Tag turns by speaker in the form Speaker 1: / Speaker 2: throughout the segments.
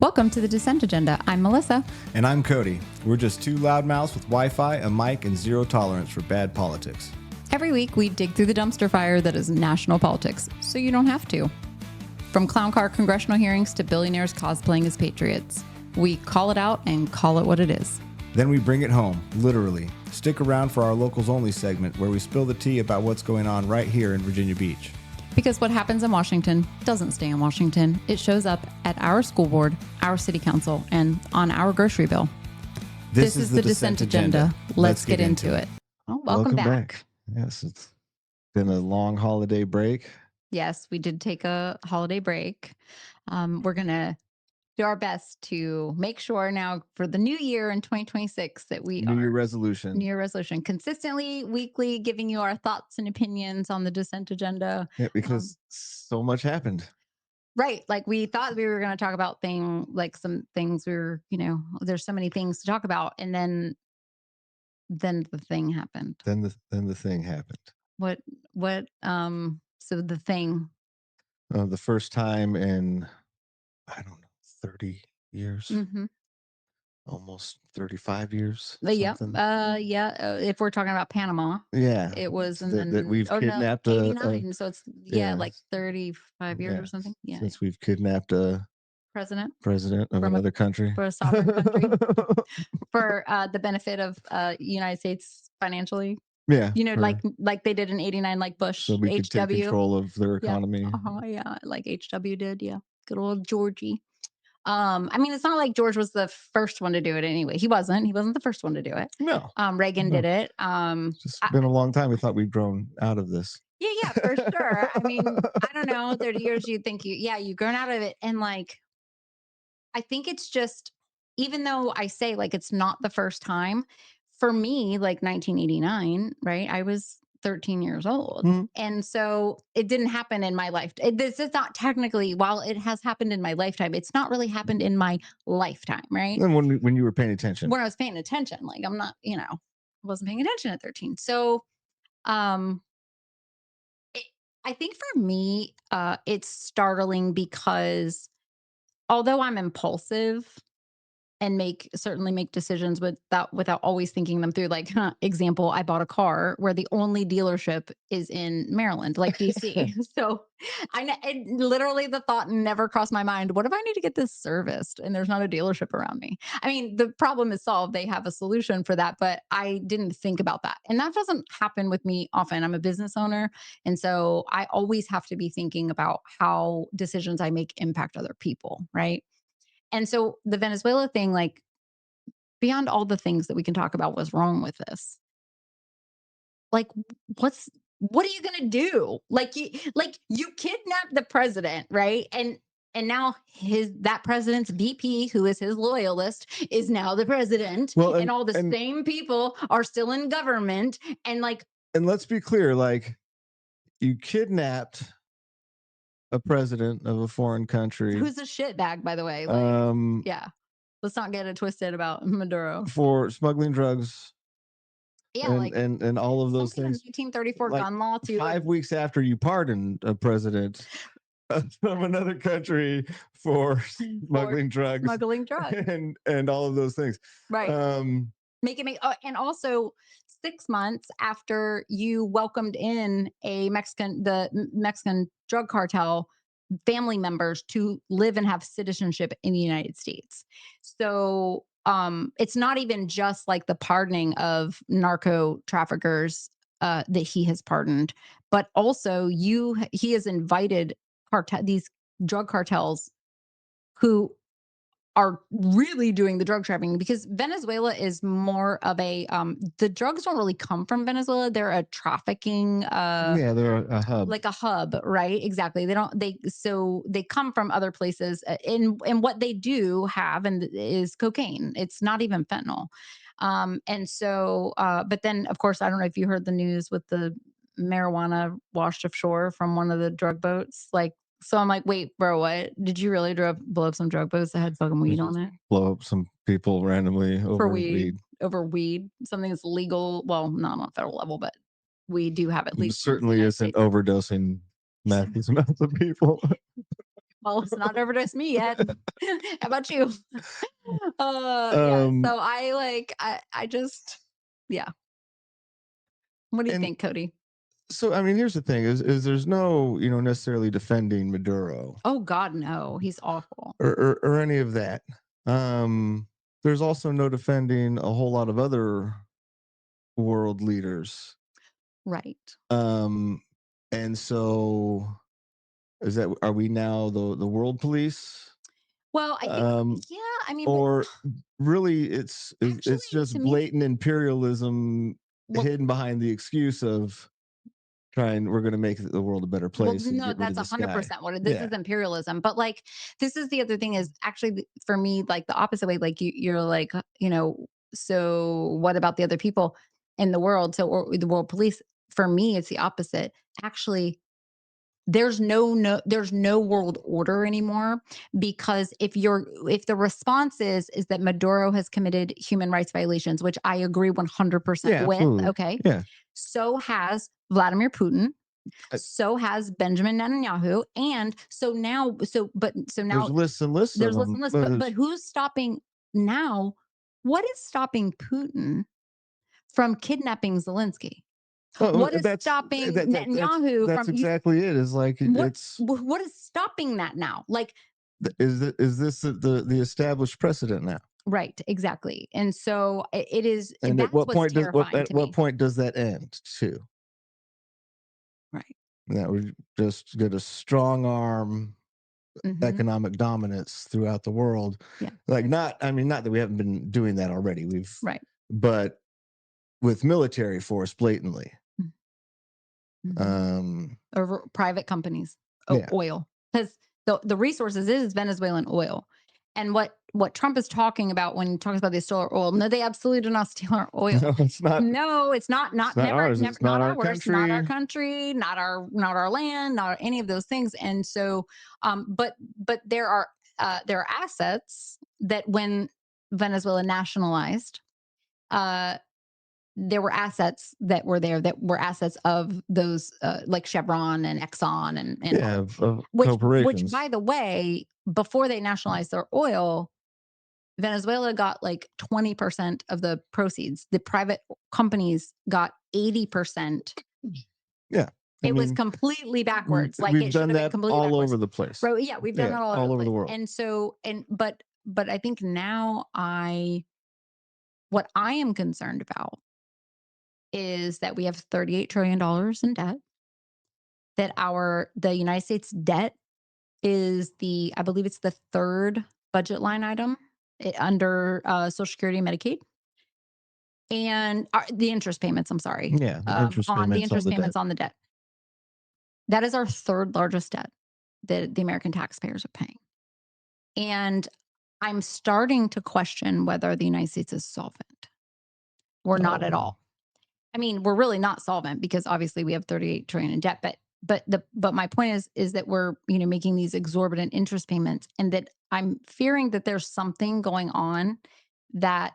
Speaker 1: Welcome to the Dissent Agenda. I'm Melissa.
Speaker 2: And I'm Cody. We're just two loudmouths with Wi-Fi, a mic, and zero tolerance for bad politics.
Speaker 1: Every week, we dig through the dumpster fire that is national politics, so you don't have to. From clown car congressional hearings to billionaires cosplaying as patriots, we call it out and call it what it is.
Speaker 2: Then we bring it home, literally. Stick around for our Locals Only segment where we spill the tea about what's going on right here in Virginia Beach.
Speaker 1: Because what happens in Washington doesn't stay in Washington. It shows up at our school board, our city council, and on our grocery bill. This is the Dissent Agenda. Let's get into it. Oh, welcome back.
Speaker 2: Yes, it's been a long holiday break.
Speaker 1: Yes, we did take a holiday break. We're going to do our best to make sure now for the new year in 2026 that we
Speaker 2: New Year resolution.
Speaker 1: Consistently, weekly, giving you our thoughts and opinions on the Dissent Agenda.
Speaker 2: Yeah, because so much happened.
Speaker 1: Right. Like we thought we were going to talk about some things there's so many things to talk about. And then the thing happened.
Speaker 2: Then the thing happened.
Speaker 1: So the thing.
Speaker 2: The first time in, I don't know, 30 years, almost 35 years.
Speaker 1: Yeah. If we're talking about Panama, it was, and then
Speaker 2: we've kidnapped
Speaker 1: 89. So it's like 35 years or something. Yeah.
Speaker 2: Since we've kidnapped a
Speaker 1: president
Speaker 2: of another country,
Speaker 1: for a sovereign country, for the benefit of United States financially.
Speaker 2: Yeah.
Speaker 1: Like they did in 89, like Bush,
Speaker 2: so we could take control of their economy.
Speaker 1: Like HW did. Yeah. Good old Georgie. It's not like George was the first one to do it anyway. He wasn't the first one to do it.
Speaker 2: No.
Speaker 1: Reagan did it.
Speaker 2: It's just been a long time. We thought we'd grown out of this.
Speaker 1: Yeah, for sure. I don't know, 30 years you'd think you've grown out of it. And I think it's just, even though I say it's not the first time, for me, 1989, right? I was 13 years old. Mm-hmm. And so it didn't happen in my life. This is not technically, while it has happened in my lifetime, it's not really happened in my lifetime, right?
Speaker 2: And when you were paying attention.
Speaker 1: When I was paying attention, I'm not, I wasn't paying attention at 13. So I think for me, it's startling because although I'm impulsive and certainly make decisions without always thinking them through. Example, I bought a car where the only dealership is in Maryland, DC. So literally the thought never crossed my mind. What if I need to get this serviced and there's not a dealership around me? The problem is solved. They have a solution for that, but I didn't think about that. And that doesn't happen with me often. I'm a business owner. And so I always have to be thinking about how decisions I make impact other people, right? And so the Venezuela thing, beyond all the things that we can talk about what's wrong with this, what are you going to do? You kidnapped the president, right? And now that president's VP, who is his loyalist, is now the president. Well, and all the same people are still in government. And
Speaker 2: let's be clear, you kidnapped a president of a foreign country
Speaker 1: who's a shitbag, by the way. Yeah, let's not get it twisted about Maduro
Speaker 2: for smuggling drugs.
Speaker 1: Yeah,
Speaker 2: and all of those things.
Speaker 1: 1934 gun law too.
Speaker 2: 5 weeks after you pardoned a president from another country for smuggling drugs, and all of those things,
Speaker 1: right? And also 6 months after you welcomed in the Mexican drug cartel family members to live and have citizenship in the United States. So it's not even just the pardoning of narco traffickers that he has pardoned, but also he has invited these drug cartels who are really doing the drug trafficking, because Venezuela is more of a the drugs don't really come from Venezuela. They're a trafficking
Speaker 2: they're a hub.
Speaker 1: Like a hub, right? Exactly. They come from other places, and what they do have is cocaine. It's not even fentanyl. But then of course, I don't know if you heard the news with the marijuana washed ashore from one of the drug boats. So I'm like, wait, bro, what? Did you really blow up some drug boats that had fucking weed on it?
Speaker 2: Blow up some people randomly over weed.
Speaker 1: Over weed. Something that's legal. Well, not on a federal level, but we do have at least.
Speaker 2: Certainly isn't overdosing massive amounts of people.
Speaker 1: Well, it's not overdosed me yet. How about you? Yeah.
Speaker 2: Um,
Speaker 1: So I just, yeah. What do you
Speaker 2: and
Speaker 1: think, Cody?
Speaker 2: so, I mean, here's the thing: is there's no, necessarily defending Maduro
Speaker 1: Oh God, no, he's awful.
Speaker 2: or any of that. Um, there's also no defending a whole lot of other world leaders.
Speaker 1: Right.
Speaker 2: Um, and so are we now the world police?
Speaker 1: Well, I think,
Speaker 2: Um,
Speaker 1: yeah, I mean, but
Speaker 2: or really it's
Speaker 1: actually, to
Speaker 2: just
Speaker 1: me,
Speaker 2: blatant imperialism
Speaker 1: well,
Speaker 2: hidden behind the excuse of trying we're going to make the world a better
Speaker 1: well,
Speaker 2: place and
Speaker 1: no,
Speaker 2: get rid of
Speaker 1: that's
Speaker 2: this guy.
Speaker 1: 100% what this
Speaker 2: Yeah.
Speaker 1: is imperialism. But like, this is the other thing is actually for me, like the opposite way. Like you're like, so what about the other people in the world? So, or the world police, for me, it's the opposite. Actually, there's no world order anymore because if the response is that Maduro has committed human rights violations, which I agree 100%
Speaker 2: Yeah,
Speaker 1: with,
Speaker 2: absolutely.
Speaker 1: okay,
Speaker 2: Yeah.
Speaker 1: so has Vladimir Putin,
Speaker 2: I,
Speaker 1: so has Benjamin Netanyahu, and so
Speaker 2: there's
Speaker 1: now
Speaker 2: lists and lists of
Speaker 1: there's
Speaker 2: them.
Speaker 1: listen list, but who's stopping now? What is stopping Putin from kidnapping Zelensky?
Speaker 2: Oh,
Speaker 1: What is stopping
Speaker 2: that's
Speaker 1: Netanyahu
Speaker 2: that's
Speaker 1: from
Speaker 2: exactly it. Is like
Speaker 1: what
Speaker 2: it's
Speaker 1: what is stopping that now? Like,
Speaker 2: is this the established precedent now?
Speaker 1: right, exactly. And so it is,
Speaker 2: And
Speaker 1: that's what's terrifying
Speaker 2: at
Speaker 1: to
Speaker 2: what
Speaker 1: me.
Speaker 2: point does that end too?
Speaker 1: Right.
Speaker 2: That we just get a strong arm
Speaker 1: Hmm.
Speaker 2: economic dominance throughout the world.
Speaker 1: Yeah.
Speaker 2: Like not, I mean, not that we haven't been doing that already.
Speaker 1: Right.
Speaker 2: But with military force blatantly.
Speaker 1: Mm-hmm.
Speaker 2: Um,
Speaker 1: Or private companies,
Speaker 2: yeah.
Speaker 1: oil, because the resources is Venezuelan oil. And what Trump is talking about when he talks about they stole our oil, no, they absolutely do not steal our oil.
Speaker 2: No, it's not.
Speaker 1: No, it's not.
Speaker 2: It's
Speaker 1: Not
Speaker 2: not
Speaker 1: never,
Speaker 2: ours.
Speaker 1: never,
Speaker 2: It's not
Speaker 1: not
Speaker 2: our
Speaker 1: ours. Not our
Speaker 2: country.
Speaker 1: country. Not our land. Not any of those things. And so, but there are assets that when Venezuela nationalized, uh, there were assets that were there that were assets of those like Chevron and Exxon and
Speaker 2: Yeah,
Speaker 1: all,
Speaker 2: of
Speaker 1: which
Speaker 2: corporations.
Speaker 1: by the way, before they nationalized their oil, Venezuela got like 20% of the proceeds. The private companies got 80%.
Speaker 2: Yeah. I
Speaker 1: It was
Speaker 2: mean,
Speaker 1: completely backwards. Like
Speaker 2: we've
Speaker 1: it should
Speaker 2: done
Speaker 1: have been
Speaker 2: that
Speaker 1: completely
Speaker 2: all
Speaker 1: backwards.
Speaker 2: over the place.
Speaker 1: Right? Yeah, we've done
Speaker 2: Yeah,
Speaker 1: that all over
Speaker 2: all
Speaker 1: the
Speaker 2: over the
Speaker 1: place.
Speaker 2: world.
Speaker 1: And so but I think now what I am concerned about is that we have $38 trillion in debt, that the United States debt is I believe it's the third budget line item under Social Security and Medicaid, and the interest payments. I'm sorry,
Speaker 2: Yeah, the interest
Speaker 1: on the
Speaker 2: payments on
Speaker 1: interest
Speaker 2: the debt.
Speaker 1: payments on the debt. That is our third largest debt that the American taxpayers are paying, and I'm starting to question whether the United States is solvent or not at
Speaker 2: Oh,
Speaker 1: all. I mean, we're really not solvent because obviously we have 38 trillion in debt, but my point is that we're, making these exorbitant interest payments, and that I'm fearing that there's something going on that,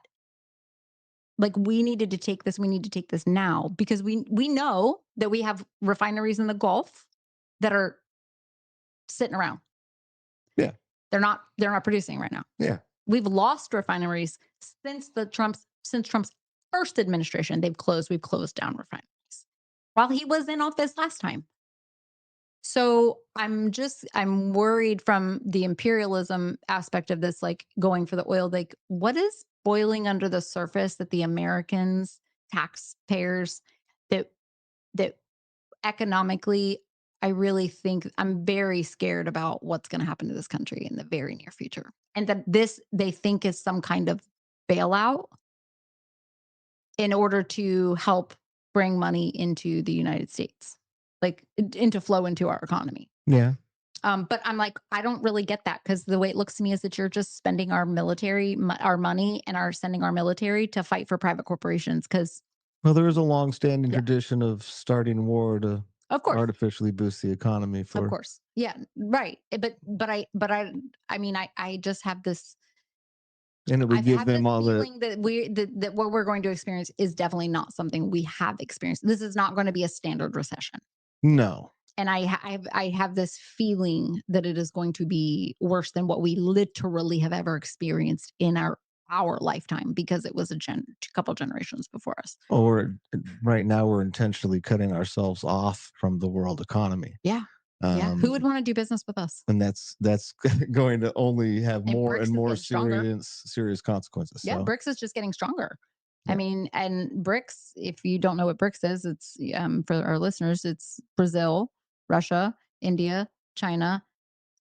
Speaker 1: like, we need to take this now because we know that we have refineries in the Gulf that are sitting around.
Speaker 2: yeah,
Speaker 1: They're not producing right now.
Speaker 2: yeah.
Speaker 1: We've lost refineries since Trump's first administration. We've closed down refineries while he was in office last time. So I'm worried from the imperialism aspect of this, like going for the oil, like what is boiling under the surface that the Americans, taxpayers, that that economically, I really think I'm very scared about what's going to happen to this country in the very near future. And that this they think is some kind of bailout in order to help bring money into the United States, like into flow into our economy.
Speaker 2: Yeah.
Speaker 1: But I'm like, I don't really get that because the way it looks to me is that you're just spending our our money, and are sending our military to fight for private corporations. Because
Speaker 2: Well, there is a long-standing
Speaker 1: yeah,
Speaker 2: tradition of starting war to
Speaker 1: of course,
Speaker 2: artificially boost the economy
Speaker 1: of
Speaker 2: for,
Speaker 1: course, yeah, right. I mean, I just have this.
Speaker 2: and it would
Speaker 1: I've
Speaker 2: give
Speaker 1: had
Speaker 2: them
Speaker 1: this
Speaker 2: all the
Speaker 1: feeling that what we're going to experience is definitely not something we have experienced. This is not going to be a standard recession.
Speaker 2: no.
Speaker 1: And I have this feeling that it is going to be worse than what we literally have ever experienced in our lifetime, because it was a couple generations before us.
Speaker 2: Or right now we're intentionally cutting ourselves off from the world economy.
Speaker 1: Yeah. Yeah. Who would
Speaker 2: Um,
Speaker 1: want to do business with us?
Speaker 2: and that's going to only have
Speaker 1: And
Speaker 2: more and
Speaker 1: BRICS is
Speaker 2: more
Speaker 1: getting stronger.
Speaker 2: serious consequences.
Speaker 1: Yeah,
Speaker 2: So
Speaker 1: BRICS is just getting stronger. I
Speaker 2: yeah,
Speaker 1: mean, and BRICS, if you don't know what BRICS is, it's for our listeners, it's Brazil, Russia, India, China,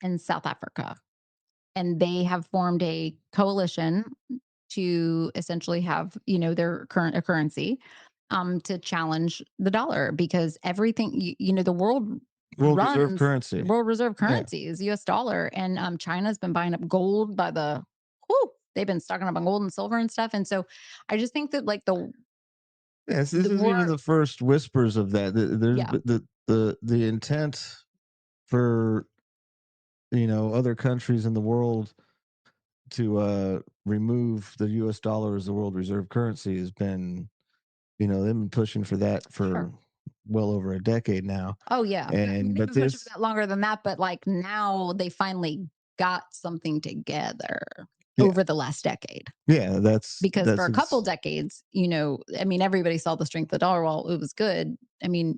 Speaker 1: and South Africa. And they have formed a coalition to essentially have, their current a currency, to challenge the dollar, because everything, the world
Speaker 2: world reserve
Speaker 1: runs,
Speaker 2: currency.
Speaker 1: world reserve
Speaker 2: Yeah,
Speaker 1: currency is US dollar. And China's been buying up gold by the whoo, they've been stocking up on gold and silver and stuff. And so I just think that like
Speaker 2: yes. This
Speaker 1: the
Speaker 2: is even
Speaker 1: more
Speaker 2: the first whispers of that. There's
Speaker 1: yeah,
Speaker 2: the intent for other countries in the world to remove the U.S. dollar as the world reserve currency has been, they've been pushing for that
Speaker 1: sure.
Speaker 2: for well over a decade now.
Speaker 1: Oh yeah. I mean,
Speaker 2: And
Speaker 1: they've
Speaker 2: but
Speaker 1: been pushing for
Speaker 2: this,
Speaker 1: that longer than that, but like now they finally got something together
Speaker 2: yeah,
Speaker 1: over the last decade.
Speaker 2: yeah,
Speaker 1: Because for
Speaker 2: that's
Speaker 1: a couple decades, I mean, everybody saw the strength of the dollar while it was good. I mean,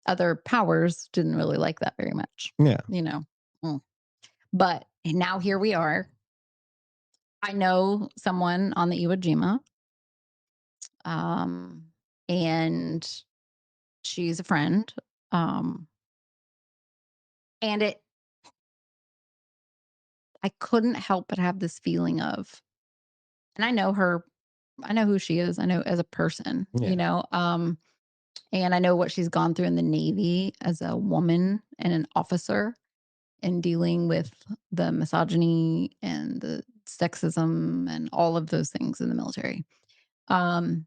Speaker 1: other powers didn't really like that very much,
Speaker 2: yeah.
Speaker 1: you know. Mm. But now here we are. I know someone on the Iwo Jima, um, and she's a friend. Um, and I couldn't help but have this feeling of, and I know her, I know who she is. I know as a person,
Speaker 2: Yeah.
Speaker 1: and I know what she's gone through in the Navy as a woman and an officer, and dealing with the misogyny and the sexism and all of those things in the military. Um,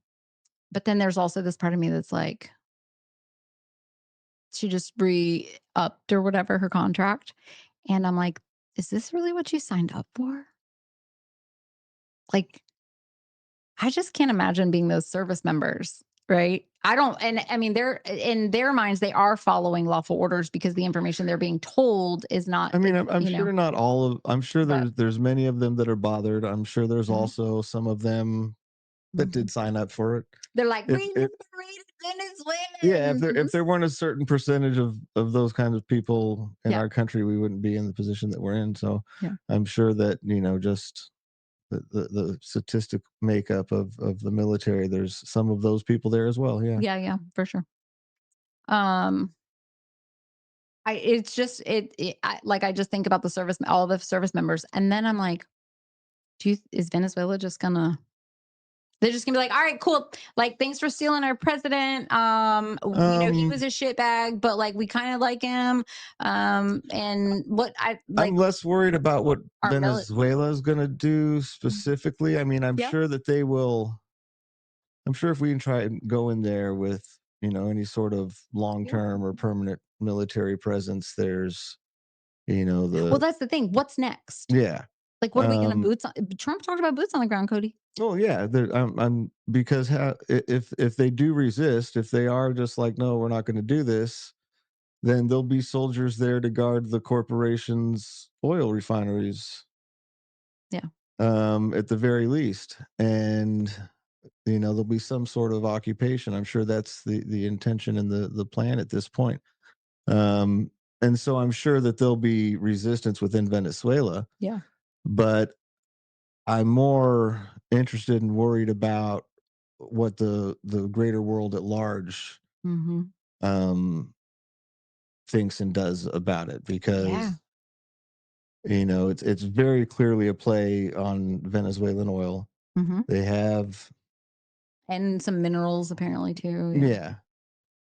Speaker 1: but then there's also this part of me that's like, she just re-upped or whatever her contract. And I'm like, is this really what you signed up for? Like, I just can't imagine being those service members, right? I don't, and I mean, they're in their minds, they are following lawful orders because the information they're being told is not,
Speaker 2: I mean, I'm sure not all of. I'm sure
Speaker 1: but
Speaker 2: there's many of them that are bothered. I'm sure there's
Speaker 1: mhm,
Speaker 2: also some of them that
Speaker 1: mhm.
Speaker 2: did sign up for it.
Speaker 1: They're like,
Speaker 2: If
Speaker 1: we
Speaker 2: if
Speaker 1: liberated
Speaker 2: Yeah, if
Speaker 1: Venezuelans.
Speaker 2: there weren't a certain percentage of those kinds of people in
Speaker 1: Yeah,
Speaker 2: our country, we wouldn't be in the position that we're in. So
Speaker 1: yeah,
Speaker 2: I'm sure that just the statistic makeup of the military, there's some of those people there as well. Yeah.
Speaker 1: yeah, yeah, for sure. Um, it's just like I just think about all the service members, and then I'm like, is Venezuela just gonna? They're just gonna be like, all right, cool. Like, thanks for stealing our president. He was
Speaker 2: Um,
Speaker 1: a shitbag, but like we kind of like him. And what I
Speaker 2: I'm
Speaker 1: like
Speaker 2: less worried about what
Speaker 1: our
Speaker 2: Venezuela is going to do specifically. I mean, I'm
Speaker 1: yeah,
Speaker 2: sure that they will. I'm sure if we can try and go in there with any sort of long
Speaker 1: yeah.
Speaker 2: term or permanent military presence, there's
Speaker 1: Well,
Speaker 2: the
Speaker 1: that's the thing. What's next?
Speaker 2: yeah.
Speaker 1: Like, what are we gonna
Speaker 2: Um,
Speaker 1: boots on? Trump talked about boots on the ground, Cody.
Speaker 2: oh yeah, I'm because if they do resist, if they are just like, no, we're not going to do this, then there'll be soldiers there to guard the corporation's oil refineries,
Speaker 1: Yeah.
Speaker 2: at the very least. And there'll be some sort of occupation. I'm sure that's the intention and the plan at this point. Um, and so I'm sure that there'll be resistance within Venezuela,
Speaker 1: Yeah.
Speaker 2: but I'm more interested and worried about what the greater world at large
Speaker 1: Mm-hmm.
Speaker 2: um, thinks and does about it,
Speaker 1: Yeah.
Speaker 2: because it's very clearly a play on Venezuelan oil.
Speaker 1: Mm-hmm.
Speaker 2: They have,
Speaker 1: And some minerals apparently too. Yeah.
Speaker 2: yeah,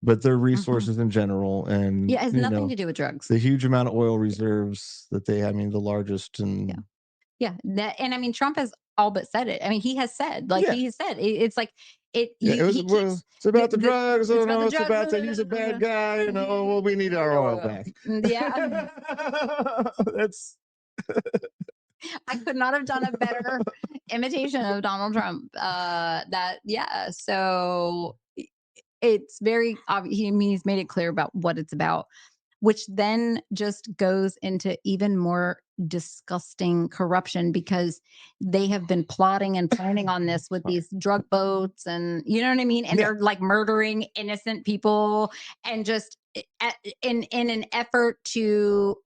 Speaker 2: but their
Speaker 1: Mm-hmm.
Speaker 2: resources in general, and
Speaker 1: Yeah, it has nothing to do with drugs.
Speaker 2: the huge amount of oil reserves that they have. I mean, the largest,
Speaker 1: Yeah.
Speaker 2: and
Speaker 1: Yeah, and I mean, Trump has all but said it. I mean, he has said, like
Speaker 2: yeah,
Speaker 1: he has said, it's like
Speaker 2: yeah,
Speaker 1: he
Speaker 2: well,
Speaker 1: keeps
Speaker 2: it's about the drugs.
Speaker 1: it's
Speaker 2: Oh
Speaker 1: about
Speaker 2: no,
Speaker 1: the
Speaker 2: it's
Speaker 1: drugs.
Speaker 2: about that he's a bad guy. Well, we need our oil back.
Speaker 1: Yeah,
Speaker 2: That's
Speaker 1: I could not have done a better imitation of Donald Trump. That yeah. So it's very obvious. I mean, he's made it clear about what it's about, which then just goes into even more disgusting corruption because they have been plotting and planning on this with
Speaker 2: Sorry.
Speaker 1: these drug boats and you know what I mean? And
Speaker 2: Yeah.
Speaker 1: they're like murdering innocent people and just in an effort to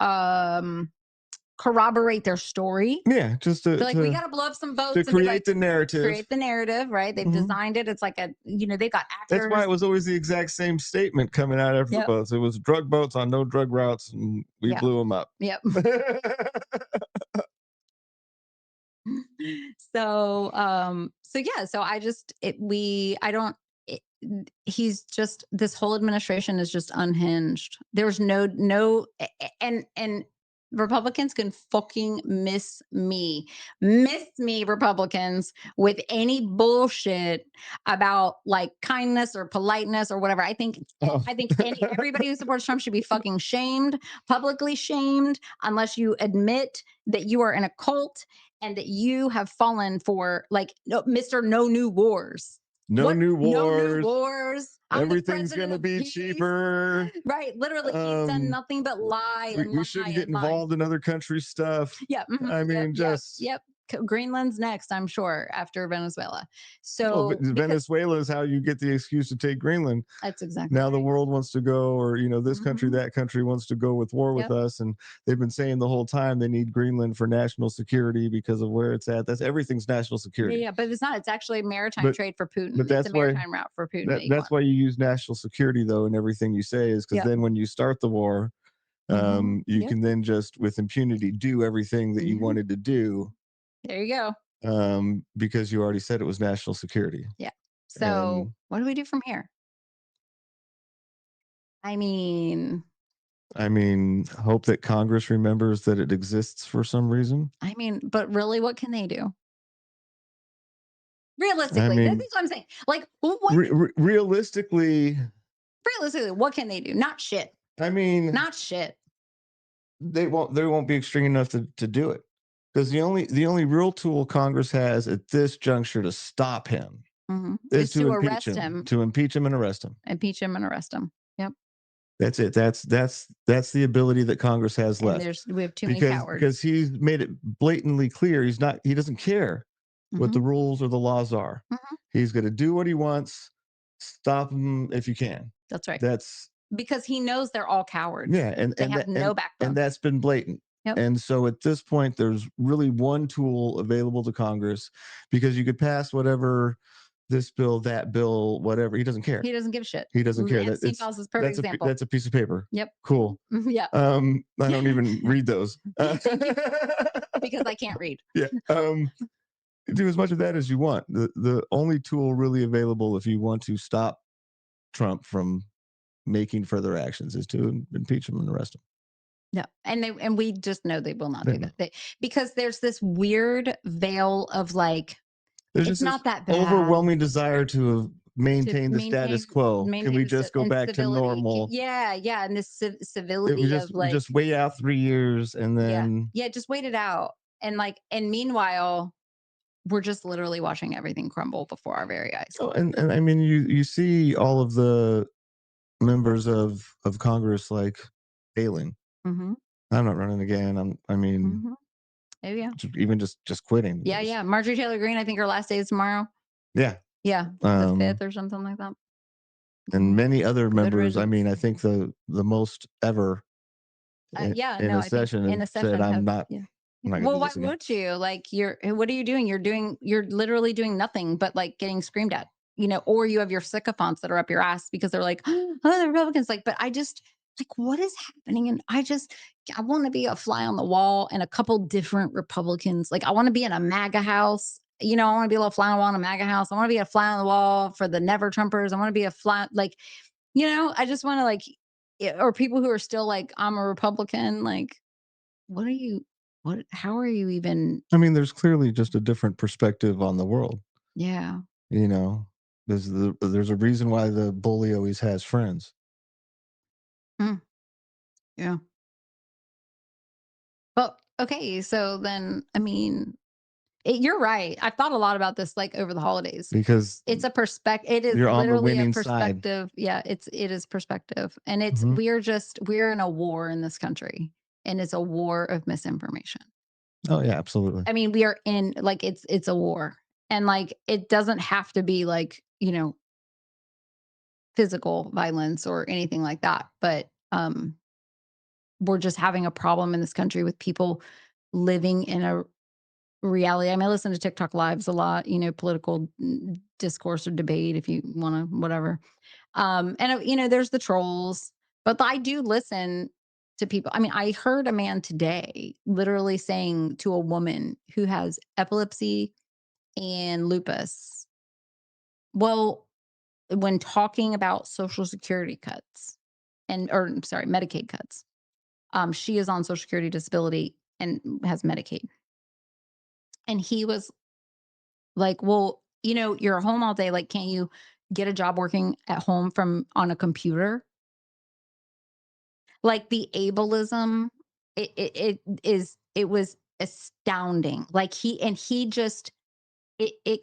Speaker 1: corroborate their story.
Speaker 2: Yeah, just
Speaker 1: They're like, we got to blow up some
Speaker 2: to
Speaker 1: boats and be like,
Speaker 2: create the narrative.
Speaker 1: create the narrative, right? They've
Speaker 2: Mhm.
Speaker 1: designed it. It's like a, they've got
Speaker 2: That's why
Speaker 1: actors.
Speaker 2: it was always the exact same statement coming out after the
Speaker 1: Yep.
Speaker 2: boats. It was drug boats on no drug routes, and we
Speaker 1: Yeah.
Speaker 2: blew them up.
Speaker 1: Yep. So yeah, so I just it, we I don't it, he's just this whole administration is just unhinged. There's and Republicans can fucking miss me Republicans with any bullshit about like kindness or politeness or whatever.
Speaker 2: Oh.
Speaker 1: I think everybody who supports Trump should be fucking shamed, publicly shamed, unless you admit that you are in a cult and that you have fallen for like no, Mr. No New Wars.
Speaker 2: No
Speaker 1: What?
Speaker 2: new
Speaker 1: No new
Speaker 2: wars.
Speaker 1: wars. I'm the
Speaker 2: Everything's
Speaker 1: president
Speaker 2: gonna
Speaker 1: of
Speaker 2: be
Speaker 1: peace.
Speaker 2: cheaper.
Speaker 1: Right. Literally, he's done
Speaker 2: Um,
Speaker 1: nothing but lie and
Speaker 2: we
Speaker 1: lie
Speaker 2: shouldn't get
Speaker 1: and lie.
Speaker 2: involved in other countries' stuff.
Speaker 1: Yeah.
Speaker 2: I
Speaker 1: Yep.
Speaker 2: mean,
Speaker 1: Yep.
Speaker 2: just
Speaker 1: Yep. Greenland's next, I'm sure, after Venezuela.
Speaker 2: well,
Speaker 1: So because
Speaker 2: Venezuela is how you get the excuse to take Greenland.
Speaker 1: that's exactly
Speaker 2: Now the
Speaker 1: right.
Speaker 2: world wants to go, or this country,
Speaker 1: Hmm.
Speaker 2: that country wants to go with war with
Speaker 1: Yep.
Speaker 2: us, and they've been saying the whole time they need Greenland for national security because of where it's at. That's everything's national
Speaker 1: Yeah.
Speaker 2: security.
Speaker 1: Yeah. But it's not. It's actually maritime
Speaker 2: But
Speaker 1: trade for Putin.
Speaker 2: but
Speaker 1: It's a
Speaker 2: that's why
Speaker 1: maritime route for Putin
Speaker 2: that
Speaker 1: that you
Speaker 2: that's
Speaker 1: want.
Speaker 2: why you use national security though in everything you say is because
Speaker 1: Yep.
Speaker 2: then when you start the war, you
Speaker 1: Yep.
Speaker 2: can then just with impunity do everything that you
Speaker 1: Hmm.
Speaker 2: wanted to do
Speaker 1: There you go.
Speaker 2: because you already said it was national security.
Speaker 1: Yeah. So
Speaker 2: And
Speaker 1: what do we do from here? I mean,
Speaker 2: hope that Congress remembers that it exists for some reason.
Speaker 1: but really, what can they do?
Speaker 2: I
Speaker 1: Realistically, this
Speaker 2: mean,
Speaker 1: is what I'm saying. Like, what
Speaker 2: realistically,
Speaker 1: realistically, what can they do? Not shit.
Speaker 2: I mean,
Speaker 1: Not shit.
Speaker 2: they won't be extreme enough to do it because the only real tool Congress has at this juncture to stop him is
Speaker 1: Is
Speaker 2: to
Speaker 1: to
Speaker 2: impeach
Speaker 1: arrest
Speaker 2: him,
Speaker 1: him,
Speaker 2: and arrest him.
Speaker 1: impeach him, and arrest him. Yep.
Speaker 2: That's it. That's the ability that Congress has
Speaker 1: And
Speaker 2: left
Speaker 1: we have too many
Speaker 2: because
Speaker 1: cowards.
Speaker 2: he's made it blatantly clear he doesn't care what
Speaker 1: Hmm.
Speaker 2: the rules or the laws are.
Speaker 1: Hmm.
Speaker 2: He's going to do what he wants. Stop him if you can.
Speaker 1: That's right.
Speaker 2: That's
Speaker 1: Because he knows they're all cowards.
Speaker 2: Yeah, and
Speaker 1: They
Speaker 2: and
Speaker 1: have
Speaker 2: that
Speaker 1: no backbone.
Speaker 2: and that's been blatant.
Speaker 1: Yep.
Speaker 2: And so at this point, there's really one tool available to Congress because you could pass whatever this bill, that bill, whatever. He doesn't care.
Speaker 1: He doesn't give a shit.
Speaker 2: He doesn't care. That
Speaker 1: Epstein
Speaker 2: it's
Speaker 1: files is a perfect example.
Speaker 2: that's a piece of paper.
Speaker 1: Yep.
Speaker 2: Cool.
Speaker 1: Yeah.
Speaker 2: I don't even read those.
Speaker 1: Thank you. Because I can't read.
Speaker 2: Yeah. Do as much of that as you want. The only tool really available if you want to stop Trump from making further actions is to impeach him and arrest him.
Speaker 1: No, and we just know they will not
Speaker 2: They
Speaker 1: do
Speaker 2: know.
Speaker 1: that. Because there's this weird veil of like,
Speaker 2: There's
Speaker 1: it's
Speaker 2: just this
Speaker 1: not that bad
Speaker 2: overwhelming desire to
Speaker 1: to
Speaker 2: maintain the status quo. Can we just go
Speaker 1: and
Speaker 2: back to
Speaker 1: civility.
Speaker 2: normal?
Speaker 1: Yeah, yeah, and this
Speaker 2: It was
Speaker 1: civility of
Speaker 2: just
Speaker 1: like,
Speaker 2: wait out 3 years and
Speaker 1: yeah,
Speaker 2: then
Speaker 1: yeah, just wait it out. And meanwhile, we're just literally watching everything crumble before our very eyes.
Speaker 2: oh, and I mean you see all of the members of Congress like failing.
Speaker 1: Mm-hmm.
Speaker 2: I'm not running again.
Speaker 1: Mm-hmm. Oh yeah,
Speaker 2: Even just quitting.
Speaker 1: yeah, yeah. Marjorie Taylor Greene, I think her last day is tomorrow.
Speaker 2: Yeah.
Speaker 1: Yeah, the fifth
Speaker 2: Um,
Speaker 1: or something like that.
Speaker 2: and
Speaker 1: Mhm.
Speaker 2: many other
Speaker 1: Good
Speaker 2: members. I
Speaker 1: riddance.
Speaker 2: mean, I think the most ever
Speaker 1: Yeah,
Speaker 2: in
Speaker 1: no,
Speaker 2: a
Speaker 1: I think
Speaker 2: session
Speaker 1: in
Speaker 2: have
Speaker 1: a
Speaker 2: said,
Speaker 1: session have yeah.
Speaker 2: I'm not going to
Speaker 1: Well,
Speaker 2: do
Speaker 1: why
Speaker 2: this again.
Speaker 1: would you? Like what are you doing? You're literally doing nothing but like getting screamed at, or you have your sycophants that are up your ass because they're like, oh, the Republicans like, but I just like what is happening? And I want to be a fly on the wall and a couple different Republicans. Like I want to be in a MAGA house. I want to be a little fly on the wall in a MAGA house. I want to be a fly on the wall for the never Trumpers. I want to be a fly like, I just want to like or people who are still like, I'm a Republican, like what are you how are you even
Speaker 2: I mean, there's clearly just a different perspective on the world.
Speaker 1: yeah.
Speaker 2: You know, there's a reason why the bully always has friends.
Speaker 1: Mm, yeah. But okay, so then I mean, You're right. I've thought a lot about this, like, over the holidays.
Speaker 2: because
Speaker 1: It's a perspective. It is
Speaker 2: you're on the
Speaker 1: literally a
Speaker 2: winning side.
Speaker 1: perspective. Yeah, it is perspective, and
Speaker 2: Mhm.
Speaker 1: we're in a war in this country, and it's a war of misinformation.
Speaker 2: Oh, yeah, absolutely.
Speaker 1: I mean, we are in like, it's a war, and, like, it doesn't have to be, like, physical violence or anything like that, but, we're just having a problem in this country with people living in a reality. I mean, I listen to TikTok lives a lot, political discourse or debate if you want to, whatever. And there's the trolls, but I do listen to people. I mean, I heard a man today literally saying to a woman who has epilepsy and lupus, well, when talking about social security cuts or sorry, Medicaid cuts, she is on social security disability and has Medicaid. And he was like, "Well, you're home all day, like, can't you get a job working at home from on a computer?" Like, the ableism, it was astounding. Like, he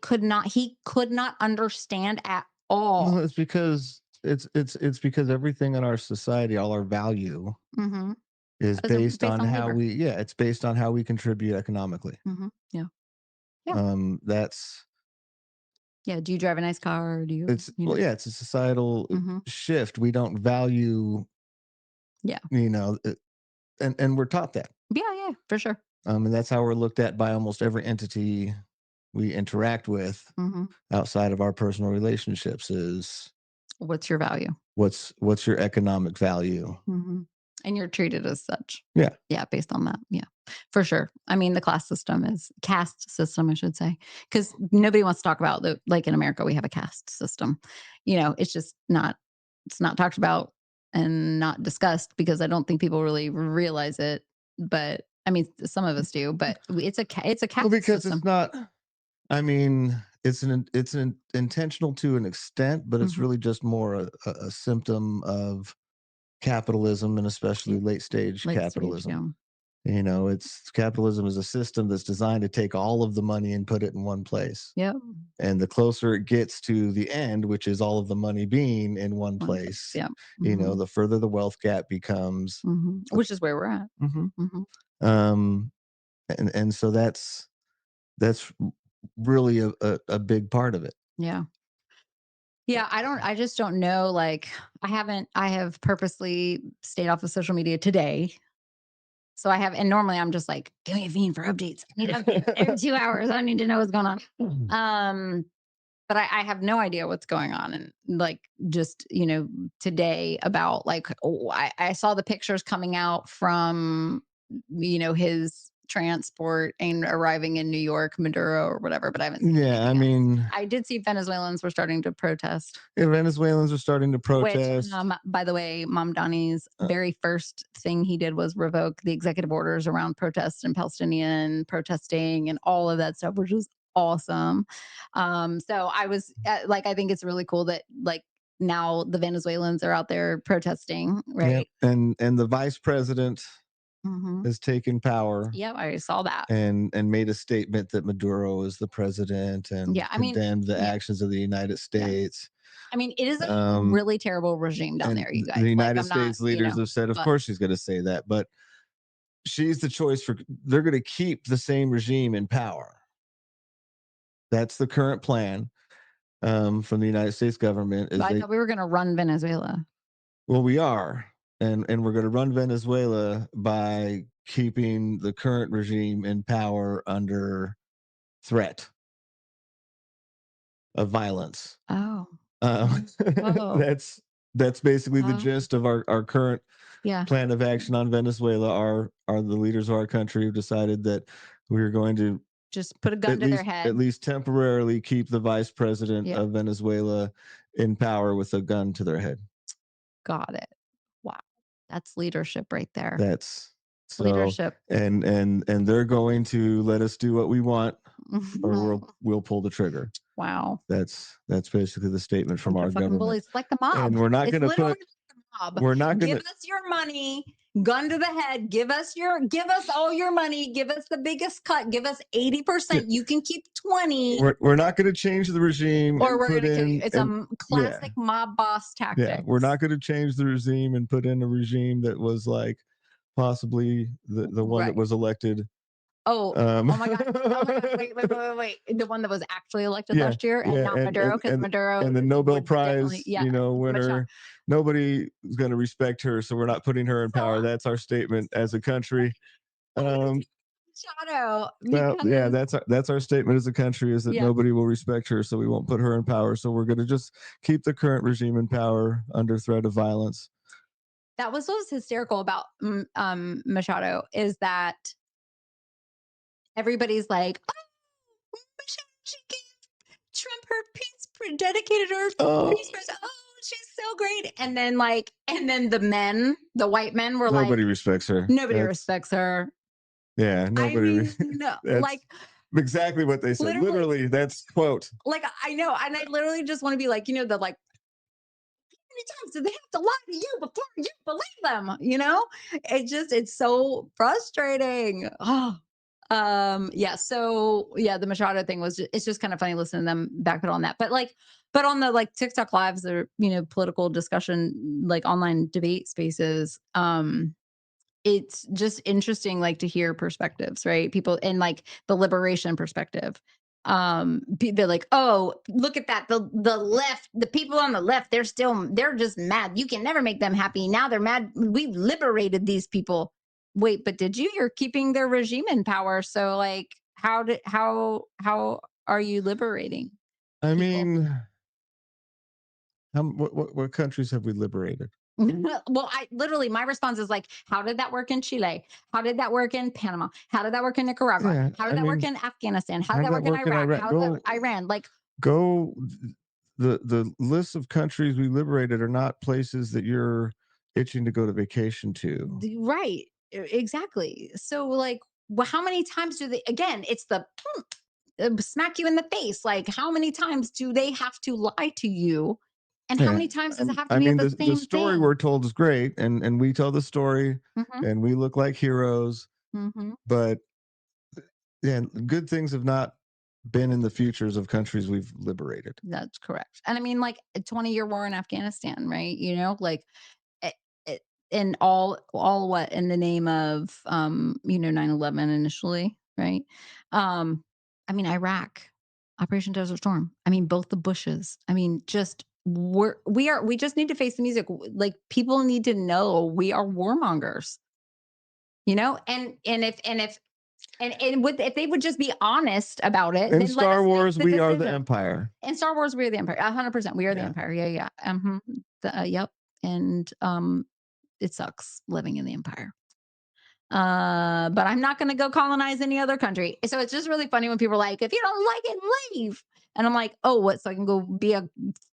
Speaker 1: could not understand at
Speaker 2: Well,
Speaker 1: all.
Speaker 2: it's because it's because everything in our society, all our value
Speaker 1: Mhm.
Speaker 2: is
Speaker 1: As a
Speaker 2: based
Speaker 1: based
Speaker 2: on
Speaker 1: on
Speaker 2: how
Speaker 1: labor.
Speaker 2: it's based on how we contribute economically.
Speaker 1: Mhm. Yeah. Yeah.
Speaker 2: That's
Speaker 1: Yeah, do you drive a nice car? Do you
Speaker 2: it's
Speaker 1: you
Speaker 2: well,
Speaker 1: know?
Speaker 2: yeah, it's a societal
Speaker 1: Mhm.
Speaker 2: shift. We don't value,
Speaker 1: Yeah.
Speaker 2: you know, and we're taught that.
Speaker 1: Yeah, yeah, for sure.
Speaker 2: And that's how we're looked at by almost every entity we interact with
Speaker 1: Mhm.
Speaker 2: outside of our personal relationships is
Speaker 1: What's your value?
Speaker 2: what's your economic value?
Speaker 1: Mhm. And you're treated as such.
Speaker 2: Yeah.
Speaker 1: Yeah, based on that. Yeah, for sure. I mean, the caste system, I should say, because nobody wants to talk about like in America, we have a caste system. It's not talked about and not discussed because I don't think people really realize it. But I mean, some of us do, but it's a
Speaker 2: Well,
Speaker 1: caste
Speaker 2: because it's
Speaker 1: system.
Speaker 2: not I mean, it's an intentional to an extent, but it's
Speaker 1: Mhm.
Speaker 2: really just more a symptom of capitalism and
Speaker 1: Yeah,
Speaker 2: especially late stage
Speaker 1: late stage.
Speaker 2: capitalism.
Speaker 1: Yeah.
Speaker 2: It's capitalism is a system that's designed to take all of the money and put it in one place.
Speaker 1: Yep.
Speaker 2: And the closer it gets to the end, which is all of the money being in one
Speaker 1: One place.
Speaker 2: place,
Speaker 1: Yeah. Hmm.
Speaker 2: the further the wealth gap becomes.
Speaker 1: Hmm. Which is where we're at.
Speaker 2: Mhm.
Speaker 1: Hmm.
Speaker 2: Um, and so that's really a big part of it.
Speaker 1: Yeah. Yeah, I just don't know, like, I have purposely stayed off of social media today. So I have and normally I'm just like, "Give me a feed for updates. I need updates every 2 hours. I need to know what's going on." Um, but I have no idea what's going on, and, like, just, today about, like, I saw the pictures coming out from, his transport and arriving in New York, Maduro or whatever, but I haven't seen
Speaker 2: Yeah, I
Speaker 1: anything else.
Speaker 2: mean,
Speaker 1: I did see Venezuelans were starting to protest.
Speaker 2: Venezuelans are starting to
Speaker 1: Which,
Speaker 2: protest.
Speaker 1: by the way, Mamdani's
Speaker 2: Uh,
Speaker 1: very first thing he did was revoke the executive orders around protests and Palestinian protesting and all of that stuff, which was awesome. So I was like, I think it's really cool that like now the Venezuelans are out there protesting,
Speaker 2: yep,
Speaker 1: right?
Speaker 2: and the vice president
Speaker 1: Hmm.
Speaker 2: has taken power
Speaker 1: Yep, I saw that.
Speaker 2: and made a statement that Maduro is the president and
Speaker 1: Yeah, I mean,
Speaker 2: condemned the
Speaker 1: yeah,
Speaker 2: actions of the United
Speaker 1: yeah.
Speaker 2: States.
Speaker 1: I mean, it is a
Speaker 2: Um,
Speaker 1: really terrible regime down
Speaker 2: and
Speaker 1: there, you
Speaker 2: the
Speaker 1: guys. Like,
Speaker 2: United
Speaker 1: I'm not,
Speaker 2: States leaders have said, of
Speaker 1: but
Speaker 2: course, she's going to say that, but she's the choice for. They're going to keep the same regime in power. That's the current plan from the United States government. Is
Speaker 1: I
Speaker 2: they
Speaker 1: thought we were gonna run Venezuela.
Speaker 2: well, we are, and we're going to run Venezuela by keeping the current regime in power under threat of violence.
Speaker 1: Oh.
Speaker 2: Um,
Speaker 1: Oh. Whoa.
Speaker 2: that's basically the
Speaker 1: Oh,
Speaker 2: gist of our current
Speaker 1: yeah.
Speaker 2: plan of action on Venezuela. Are the leaders of our country have decided that we're going to
Speaker 1: Just put a gun to their
Speaker 2: at
Speaker 1: head.
Speaker 2: least temporarily keep the vice president
Speaker 1: Yeah,
Speaker 2: of Venezuela in power with a gun to their head.
Speaker 1: got it. Wow. That's leadership right there.
Speaker 2: That's so
Speaker 1: Leadership.
Speaker 2: and they're going to let us do what we want or we'll pull the trigger.
Speaker 1: Wow.
Speaker 2: That's basically the statement from
Speaker 1: Bunch
Speaker 2: our
Speaker 1: of fucking
Speaker 2: government.
Speaker 1: bullies. It's like the mob.
Speaker 2: And we're not
Speaker 1: It's
Speaker 2: going to
Speaker 1: literally
Speaker 2: put
Speaker 1: like the mob.
Speaker 2: we're not going
Speaker 1: Give
Speaker 2: to
Speaker 1: us your money gun to the head, give us all your money, give us the biggest cut, give us 80%, you can keep 20,
Speaker 2: we're not going to change the regime
Speaker 1: or
Speaker 2: and
Speaker 1: we're
Speaker 2: put
Speaker 1: gonna kill you.
Speaker 2: in
Speaker 1: It's a
Speaker 2: and yeah,
Speaker 1: classic mob boss
Speaker 2: yeah, we're
Speaker 1: tactics.
Speaker 2: not going to change the regime and put in a regime that was like possibly the one that
Speaker 1: Right.
Speaker 2: was elected.
Speaker 1: Oh,
Speaker 2: Um,
Speaker 1: oh my god. Oh my god. Wait. The one that was actually elected
Speaker 2: yeah,
Speaker 1: last year and
Speaker 2: yeah,
Speaker 1: not Maduro, because Maduro
Speaker 2: and the Nobel
Speaker 1: would definitely,
Speaker 2: Prize,
Speaker 1: yeah, Machado.
Speaker 2: winner. Nobody is going to respect her, so we're not putting her in
Speaker 1: So,
Speaker 2: power. That's our statement as a country.
Speaker 1: I'm gonna
Speaker 2: Um,
Speaker 1: take Machado
Speaker 2: well, yeah,
Speaker 1: because
Speaker 2: that's our statement as a country is that
Speaker 1: yeah,
Speaker 2: nobody will respect her, so we won't put her in power. So we're going to just keep the current regime in power under threat of violence.
Speaker 1: that was what was hysterical about Machado is that everybody's like, oh, Machado, she gave Trump her dedicated her
Speaker 2: Oh,
Speaker 1: peace prize. Oh, she's so great. And then the white men were like,
Speaker 2: nobody respects her.
Speaker 1: nobody
Speaker 2: That's
Speaker 1: respects her.
Speaker 2: yeah,
Speaker 1: I
Speaker 2: nobody.
Speaker 1: mean, no,
Speaker 2: That's exactly what they said.
Speaker 1: literally,
Speaker 2: Literally, that's quote.
Speaker 1: I know, and I literally just want to be like, the like, how many times do they have to lie to you before you believe them? It's so frustrating. Oh, yeah. So yeah, the Machado thing it's just kind of funny listening to them back it on that. But on the like TikTok lives or political discussion, like online debate spaces, it's just interesting, like, to hear perspectives, right? People and like the liberation perspective. They're like, oh, look at that. The left, the people on the left, they're just mad. You can never make them happy. Now they're mad. We've liberated these people. Wait, but did you? You're keeping their regime in power. So like how are you liberating
Speaker 2: I
Speaker 1: people?
Speaker 2: mean, what countries have we liberated?
Speaker 1: Well, I literally my response is like, how did that work in Chile? How did that work in Panama? How did that work in Nicaragua?
Speaker 2: Yeah,
Speaker 1: How
Speaker 2: I
Speaker 1: did that work
Speaker 2: mean,
Speaker 1: in Afghanistan? How
Speaker 2: how
Speaker 1: did
Speaker 2: did
Speaker 1: that
Speaker 2: that
Speaker 1: work in
Speaker 2: work in
Speaker 1: Iraq?
Speaker 2: Iraq?
Speaker 1: How did that Iran? Like,
Speaker 2: Go. The list of countries we liberated are not places that you're itching to go to vacation to.
Speaker 1: right, exactly. So like, how many times do they? Again, it's the smack you in the face. Like, how many times do they have to lie to you? And how
Speaker 2: Yeah,
Speaker 1: many times does it have to
Speaker 2: I
Speaker 1: be of
Speaker 2: mean
Speaker 1: the
Speaker 2: the
Speaker 1: same
Speaker 2: story
Speaker 1: thing?
Speaker 2: we're told is great, and we tell the story,
Speaker 1: Hmm.
Speaker 2: and we look like heroes.
Speaker 1: Hmm.
Speaker 2: But yeah, good things have not been in the futures of countries we've liberated.
Speaker 1: That's correct. And I mean, like a 20-year war in Afghanistan, right? Like it, it, and all what in the name of 9/11 initially, right? um I mean, Iraq, Operation Desert Storm, I mean, both the Bushes, I mean, just we just need to face the music. Like, people need to know we are warmongers, and if they would just be honest about it,
Speaker 2: In
Speaker 1: then let
Speaker 2: Star
Speaker 1: us make
Speaker 2: Wars,
Speaker 1: the
Speaker 2: we are the
Speaker 1: decision.
Speaker 2: Empire.
Speaker 1: In Star Wars, we are the Empire. 100%. We are the
Speaker 2: Yeah.
Speaker 1: Empire. Yeah, yeah. Yep. And it sucks living in the Empire. But I'm not going to go colonize any other country. So it's just really funny when people are like, if you don't like it, leave. And I'm like, oh, what? So I can go be a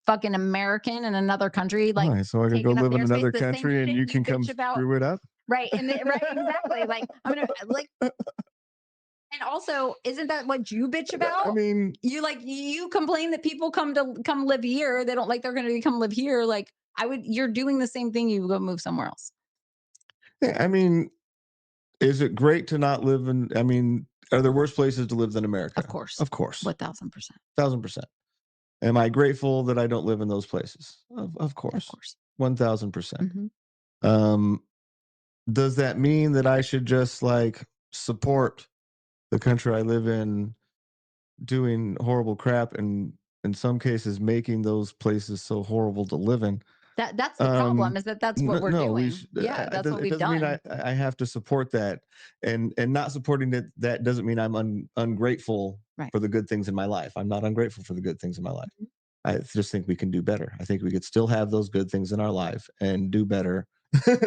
Speaker 1: fucking American in another country, like
Speaker 2: Why? So I could go
Speaker 1: taking up
Speaker 2: live in
Speaker 1: their space,
Speaker 2: another
Speaker 1: the same
Speaker 2: country and
Speaker 1: shit
Speaker 2: you
Speaker 1: you
Speaker 2: can come
Speaker 1: bitch about.
Speaker 2: screw it up?
Speaker 1: Right. Right. Exactly. Like, I'm going to, like, and also, isn't that what you bitch
Speaker 2: I
Speaker 1: about?
Speaker 2: mean,
Speaker 1: You complain that people come live here. They don't like they're going to come live here. Like, you're doing the same thing. You go move somewhere else.
Speaker 2: yeah, I mean, is it great to not live in? I mean, are there worse places to live than
Speaker 1: Of
Speaker 2: America?
Speaker 1: course.
Speaker 2: Of course,
Speaker 1: 1000%.
Speaker 2: 1,000%. Am I grateful that I don't live in those places? Of
Speaker 1: Of
Speaker 2: course,
Speaker 1: course.
Speaker 2: 1,000%.
Speaker 1: Hmm.
Speaker 2: Um, does that mean that I should just like support the country I live in doing horrible crap and in some cases making those places so horrible to live in?
Speaker 1: That's the problem, is that that's what we're
Speaker 2: No,
Speaker 1: doing. Yeah, that's what
Speaker 2: it
Speaker 1: we've
Speaker 2: doesn't mean
Speaker 1: done.
Speaker 2: I have to support that, and not supporting it. That doesn't mean I'm ungrateful
Speaker 1: Right.
Speaker 2: for the good things in my life. I'm not ungrateful for the good things in my life.
Speaker 1: Mhm.
Speaker 2: I just think we can do better. I think we could still have those good things in our life and do better.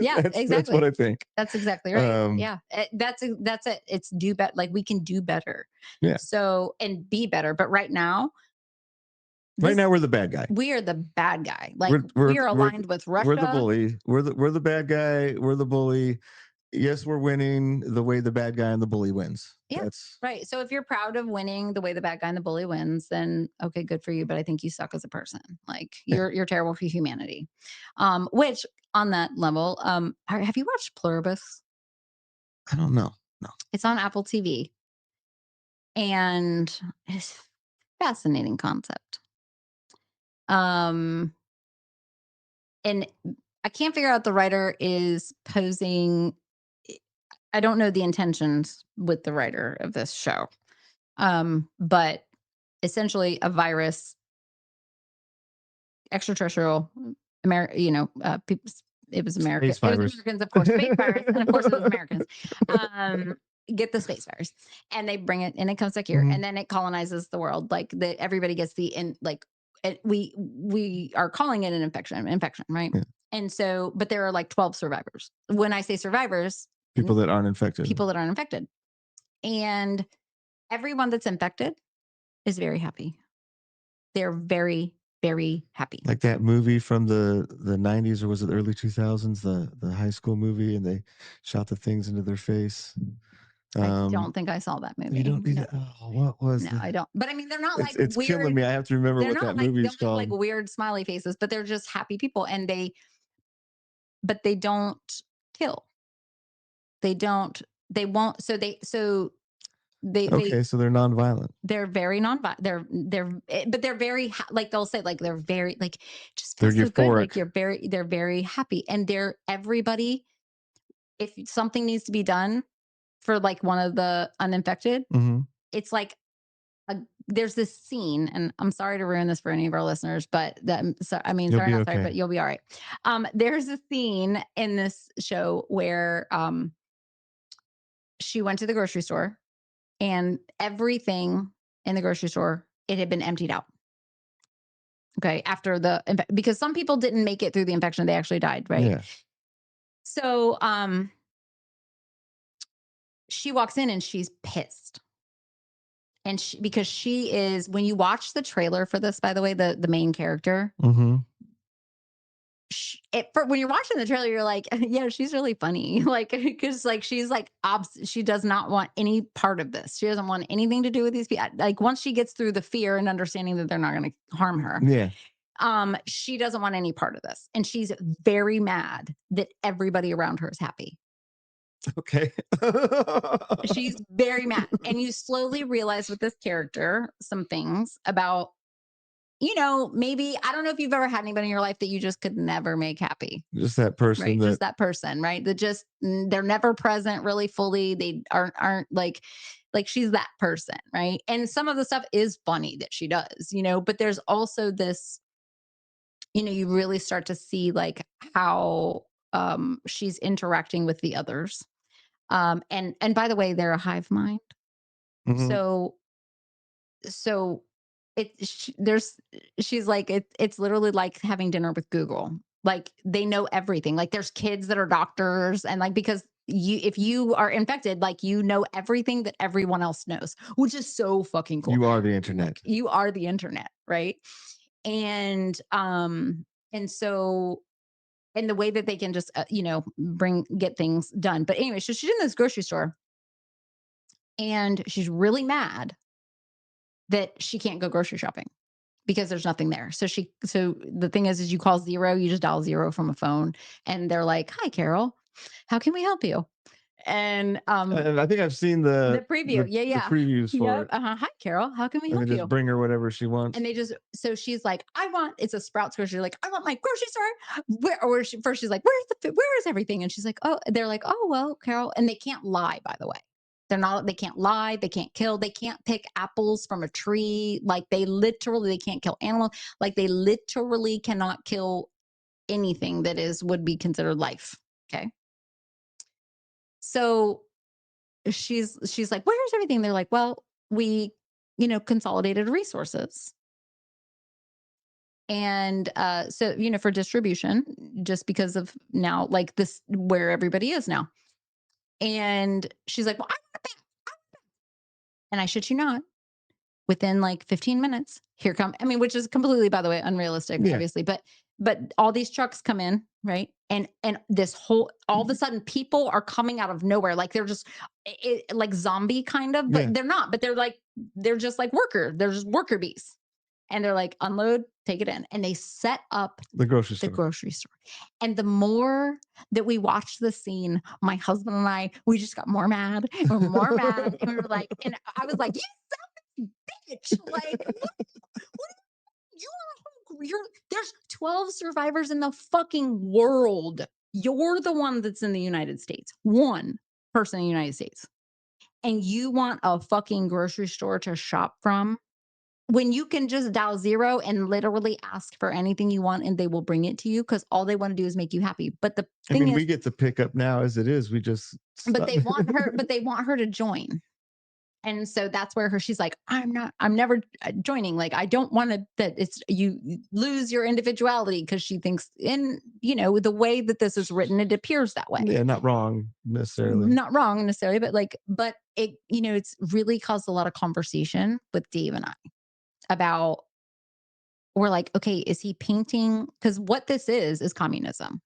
Speaker 1: Yeah,
Speaker 2: That's what
Speaker 1: exactly.
Speaker 2: I think.
Speaker 1: That's exactly right.
Speaker 2: Um,
Speaker 1: Yeah. That's it. It's do better. Like, we can do better.
Speaker 2: yeah.
Speaker 1: So, and be better. But right now,
Speaker 2: Right
Speaker 1: this
Speaker 2: now we're the bad guy.
Speaker 1: we are the bad guy. Like,
Speaker 2: We're we're
Speaker 1: we are
Speaker 2: we're
Speaker 1: aligned with
Speaker 2: we're the
Speaker 1: Russia.
Speaker 2: bully. We're the bad guy. We're the bully. Yes, we're winning the way the bad guy and the bully wins.
Speaker 1: Yeah.
Speaker 2: That's
Speaker 1: Right. So if you're proud of winning the way the bad guy and the bully wins, then okay, good for you. But I think you suck as a person. Like
Speaker 2: yeah.
Speaker 1: you're terrible for humanity. Which on that level, have you watched Pluribus?
Speaker 2: I don't know. No.
Speaker 1: It's on Apple TV, and it's fascinating concept. Um, and I can't figure out the writer is posing. I don't know the intentions with the writer of this show. But essentially a virus, extraterrestrial, people, it was America.
Speaker 2: Space
Speaker 1: It was
Speaker 2: virus.
Speaker 1: Americans, of course, space virus, and of course it was Americans. Um, get the space virus, and they bring it, and it comes like here,
Speaker 2: Mhm.
Speaker 1: and then it colonizes the world. Like the everybody gets the in like we are calling it an infection, right?
Speaker 2: Yeah.
Speaker 1: And so, but there are like 12 survivors. When I say survivors,
Speaker 2: People that aren't infected.
Speaker 1: people that aren't infected, and everyone that's infected is very happy. They're very, very happy.
Speaker 2: Like that movie from the 90s or was it early 2000s, the high school movie, and they shot the things into their face.
Speaker 1: I
Speaker 2: Um,
Speaker 1: don't think I saw that
Speaker 2: you
Speaker 1: movie.
Speaker 2: don't need
Speaker 1: No,
Speaker 2: to oh, what was
Speaker 1: no,
Speaker 2: the
Speaker 1: I don't. But I mean, they're not like
Speaker 2: it's killing
Speaker 1: weird.
Speaker 2: me. I have to remember what that
Speaker 1: They
Speaker 2: movie is
Speaker 1: don't have like
Speaker 2: called.
Speaker 1: weird smiley faces, but they're just happy people, and but they don't kill. They don't, they won't. They,
Speaker 2: Okay, so they're nonviolent.
Speaker 1: they're very non-violent. But they're very, like they'll say, like they're very, like, just
Speaker 2: They're
Speaker 1: feels so good. Like
Speaker 2: euphoric.
Speaker 1: they're very happy. And everybody, if something needs to be done for like one of the uninfected,
Speaker 2: Mhm.
Speaker 1: it's like there's this scene, and I'm sorry to ruin this for any of our listeners, but
Speaker 2: You'll
Speaker 1: sorry,
Speaker 2: be
Speaker 1: not sorry,
Speaker 2: okay.
Speaker 1: but you'll be all right. There's a scene in this show where she went to the grocery store, and everything in the grocery store, it had been emptied out. Okay, after because some people didn't make it through the infection, they actually died, right?
Speaker 2: Yeah.
Speaker 1: So she walks in and she's pissed. And because she is, when you watch the trailer for this, by the way, the main character,
Speaker 2: Mhm.
Speaker 1: when you're watching the trailer, you're like, yeah, she's really funny. Like, because like she's like, she does not want any part of this. She doesn't want anything to do with these people. Like, once she gets through the fear and understanding that they're not going to harm her,
Speaker 2: Yeah.
Speaker 1: she doesn't want any part of this. And she's very mad that everybody around her is happy.
Speaker 2: Okay.
Speaker 1: She's very mad. And you slowly realize with this character some things about, maybe I don't know if you've ever had anybody in your life that you just could never make happy.
Speaker 2: Just that person
Speaker 1: Right,
Speaker 2: that
Speaker 1: just that person, right? That just they're never present really fully. They aren't like she's that person, right? And some of the stuff is funny that she does, but there's also this, you really start to see like how she's interacting with the others. And by the way, they're a hive mind.
Speaker 2: mhm.
Speaker 1: So so there's she's like it's literally like having dinner with Google. Like they know everything. Like there's kids that are doctors, and like because if you are infected, like you know everything that everyone else knows, which is so fucking cool.
Speaker 2: You are the internet.
Speaker 1: Like you are the internet, right? And and so and the way that they can just get things done. But anyway, so she's in this grocery store, and she's really mad that she can't go grocery shopping because there's nothing there. So the thing is you call 0, you just dial 0 from a phone, and they're like, "Hi, Carol. How can we help you?" And
Speaker 2: And I think I've seen
Speaker 1: the preview. Yeah,
Speaker 2: the
Speaker 1: yeah.
Speaker 2: previews for
Speaker 1: Yep.
Speaker 2: it,
Speaker 1: Uh-huh. "Hi, Carol. How can we
Speaker 2: and they
Speaker 1: help
Speaker 2: just
Speaker 1: you?"
Speaker 2: bring her whatever she
Speaker 1: And
Speaker 2: wants.
Speaker 1: so she's like, it's a Sprouts grocery. Like, "I want my grocery store." First she's like, where is everything?" And she's like, "Oh," they're like, "Oh, well, Carol." And they can't lie, by the way. They can't lie, they can't kill, they can't pick apples from a tree. Like they can't kill animals. Like they literally cannot kill anything that would be considered life. Okay. So she's like, "Where's everything?" They're like, "Well, we, consolidated resources." And so, for distribution, just because of now, like this, where everybody is now. And she's like, "Well, I want it back." And I shit you not, within like 15 minutes, here come, I mean, which is completely, by the way, unrealistic,
Speaker 2: Yeah.
Speaker 1: obviously, but all these trucks come in, right? And this whole all of a sudden people are coming out of nowhere, like they're just like zombie kind of, but
Speaker 2: Yeah,
Speaker 1: they're not. But they're just like they're just worker bees, and they're like unload, take it in, and they set up
Speaker 2: the grocery
Speaker 1: the
Speaker 2: store.
Speaker 1: grocery store. And the more that we watched the scene, my husband and I, we just got more mad and more mad, and we were like, and I was like, you bitch, like there's 12 survivors in the fucking world. You're the one that's in the United States. One person in the United States. And you want a fucking grocery store to shop from when you can just dial 0 and literally ask for anything you want and they will bring it to you because all they want to do is make you happy. But the
Speaker 2: I
Speaker 1: thing
Speaker 2: mean, we
Speaker 1: is,
Speaker 2: get the pickup now as it is. We just
Speaker 1: but
Speaker 2: stop.
Speaker 1: they want her to join. And so that's where she's like, I'm never joining. Like, I don't want to, that it's, you lose your individuality because she thinks the way that this is written, it appears that way.
Speaker 2: Yeah, not wrong necessarily.
Speaker 1: Not wrong necessarily, but it's really caused a lot of conversation with Dave and I about, we're like, okay, is he painting? Because what this is communism.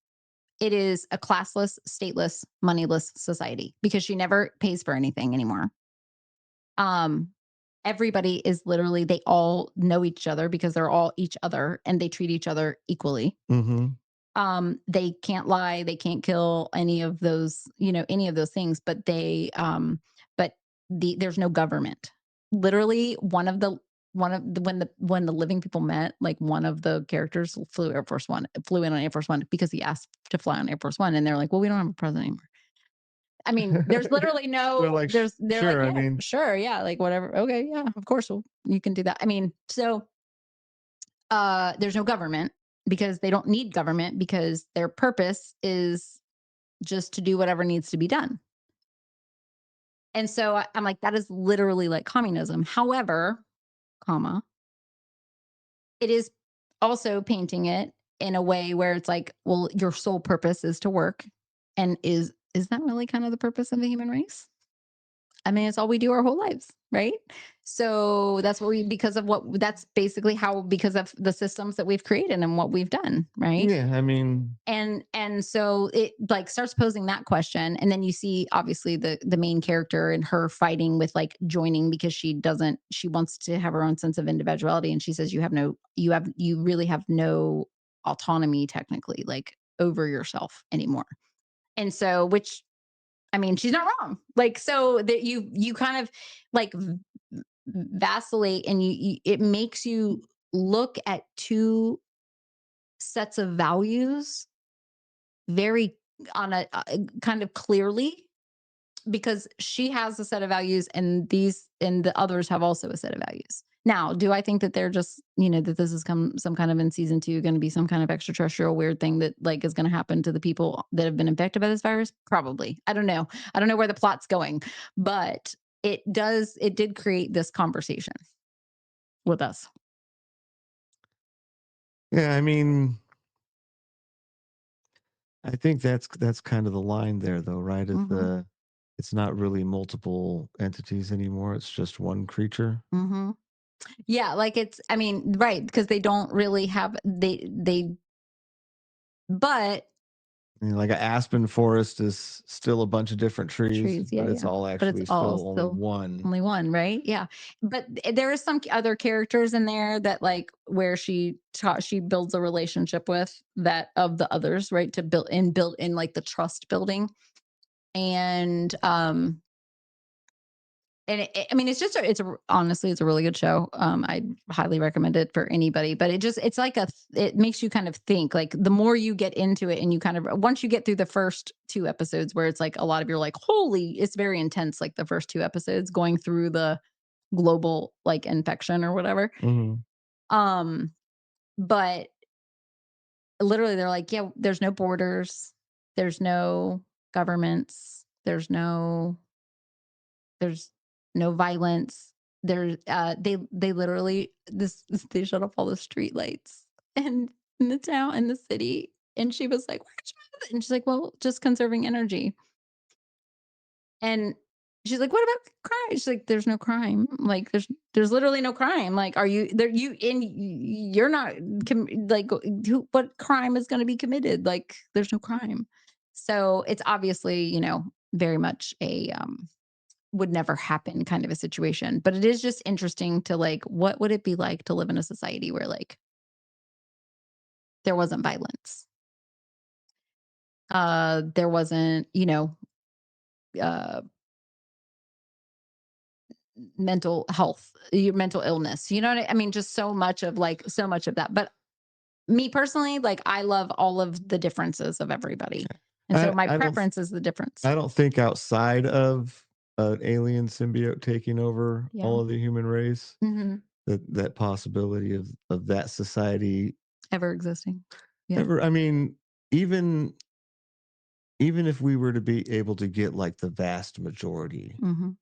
Speaker 1: It is a classless, stateless, moneyless society because she never pays for anything anymore. Um, Everybody is literally, they all know each other because they're all each other and they treat each other equally.
Speaker 2: Mhm.
Speaker 1: They can't lie, they can't kill any of those things, but there's no government. Literally, when the living people met, like one of the characters flew in on Air Force One because he asked to fly on Air Force One, and they're like, well, we don't have a president anymore. I mean, there's literally
Speaker 2: They're
Speaker 1: no,
Speaker 2: like,
Speaker 1: they're like,
Speaker 2: sure. I
Speaker 1: yeah,
Speaker 2: mean,
Speaker 1: sure, yeah, like whatever, okay, yeah, of course, you can do that. I mean, so there's no government because they don't need government because their purpose is just to do whatever needs to be done. And so I'm like, that is literally like communism. However, comma, it is also painting it in a way where it's like, well, your sole purpose is to work. And is that really kind of the purpose of the human race? I mean, it's all we do our whole lives, right? So that's what that's basically how, because of the systems that we've created and what we've done, right?
Speaker 2: yeah, I mean,
Speaker 1: And so it like starts posing that question, and then you see obviously the main character and her fighting with like joining because she wants to have her own sense of individuality, and she says you really have no autonomy technically, like over yourself anymore. And so, which, I mean, she's not wrong. Like, so that you kind of like vacillate, and it makes you look at two sets of values very on a kind of clearly, because she has a set of values and the others have also a set of values. Now, do I think that they're just, that this is some kind of in season 2 going to be some kind of extraterrestrial weird thing that like is going to happen to the people that have been infected by this virus? Probably. I don't know. I don't know where the plot's going, but it did create this conversation with us.
Speaker 2: yeah, I mean, I think that's kind of the line there, though, right?
Speaker 1: Mhm.
Speaker 2: It's not really multiple entities anymore. It's just one creature.
Speaker 1: Mhm. Yeah, like it's, I mean, right, because they don't really have they but
Speaker 2: Like an aspen forest is still a bunch of different trees,
Speaker 1: trees, yeah,
Speaker 2: but it's
Speaker 1: yeah.
Speaker 2: all
Speaker 1: But it's
Speaker 2: actually
Speaker 1: all
Speaker 2: still only
Speaker 1: still
Speaker 2: one.
Speaker 1: only one, right? Yeah. But there is some other characters in there that like where she builds a relationship with that of the others, right? To build in like the trust building. And I mean, it's just honestly, it's a really good show. I highly recommend it for anybody. But it's like it makes you kind of think. Like the more you get into it, and you kind of once you get through the first 2 episodes, where it's like a lot of you're like, holy, it's very intense. Like the first 2 episodes going through the global like infection or whatever.
Speaker 2: Mhm.
Speaker 1: Um, but literally, they're like, yeah, there's no borders, there's no governments, there's no violence. They literally they shut off all the street lights and in the town in the city. And she was like, "What's wrong with it?" And she's like, "Well, just conserving energy." And she's like, "What about crime?" She's like, "There's no crime. Like, There's literally no crime. Like, are you there? You're not like what crime is going to be committed? Like, there's no crime. So it's obviously, very much a would never happen kind of a situation. But it is just interesting to like, what would it be like to live in a society where like there wasn't violence, there wasn't, uh, mental health, your mental illness. You know what I mean? Just so much of that. But me personally, like, I love all of the differences of everybody, and so
Speaker 2: I
Speaker 1: my
Speaker 2: I don't
Speaker 1: preference is the difference.
Speaker 2: I don't think outside of an alien symbiote taking over
Speaker 1: Yeah.
Speaker 2: all of the human race,
Speaker 1: Mhm.
Speaker 2: that possibility of that society
Speaker 1: Ever existing. Yeah.
Speaker 2: ever. I mean, even even if we were to be able to get like the vast majority
Speaker 1: Mhm.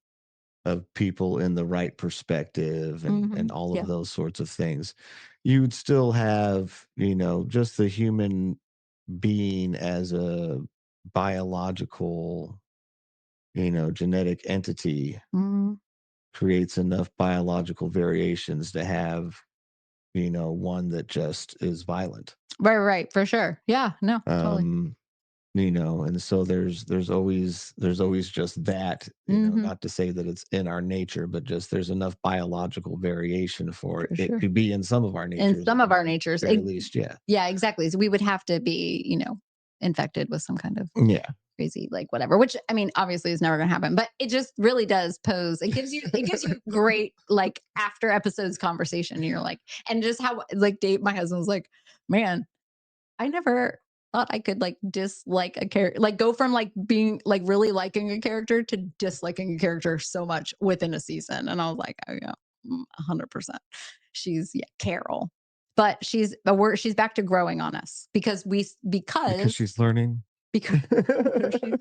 Speaker 2: of people in the right perspective and
Speaker 1: Mhm.
Speaker 2: all of
Speaker 1: Yeah.
Speaker 2: those sorts of things, you would still have, just the human being as a biological, genetic entity
Speaker 1: Mhm.
Speaker 2: creates enough biological variations to have, one that just is violent.
Speaker 1: Right, right, for sure. Yeah, no, totally.
Speaker 2: Um, and so there's always just that,
Speaker 1: Mhm.
Speaker 2: not to say that it's in our nature, but just there's enough biological variation for
Speaker 1: For
Speaker 2: it
Speaker 1: sure.
Speaker 2: to be in some of our
Speaker 1: In
Speaker 2: natures
Speaker 1: some
Speaker 2: at the
Speaker 1: of our
Speaker 2: very,
Speaker 1: natures,
Speaker 2: very least. Yeah.
Speaker 1: yeah, exactly. So we would have to be, infected with some kind of
Speaker 2: Yeah.
Speaker 1: crazy, like, whatever, which, I mean, obviously is never gonna happen, but it just really does pose it gives you great, like, after episodes conversation. You're like, and just how, like, Dave, my husband was like, "Man, I never thought I could, like, dislike a character, like, go from, like, being like, really liking a character to disliking a character so much within a season." And I was like, "Oh, yeah, 100%." Yeah, Carol. But she's back to growing on us because
Speaker 2: Because she's learning.
Speaker 1: because she's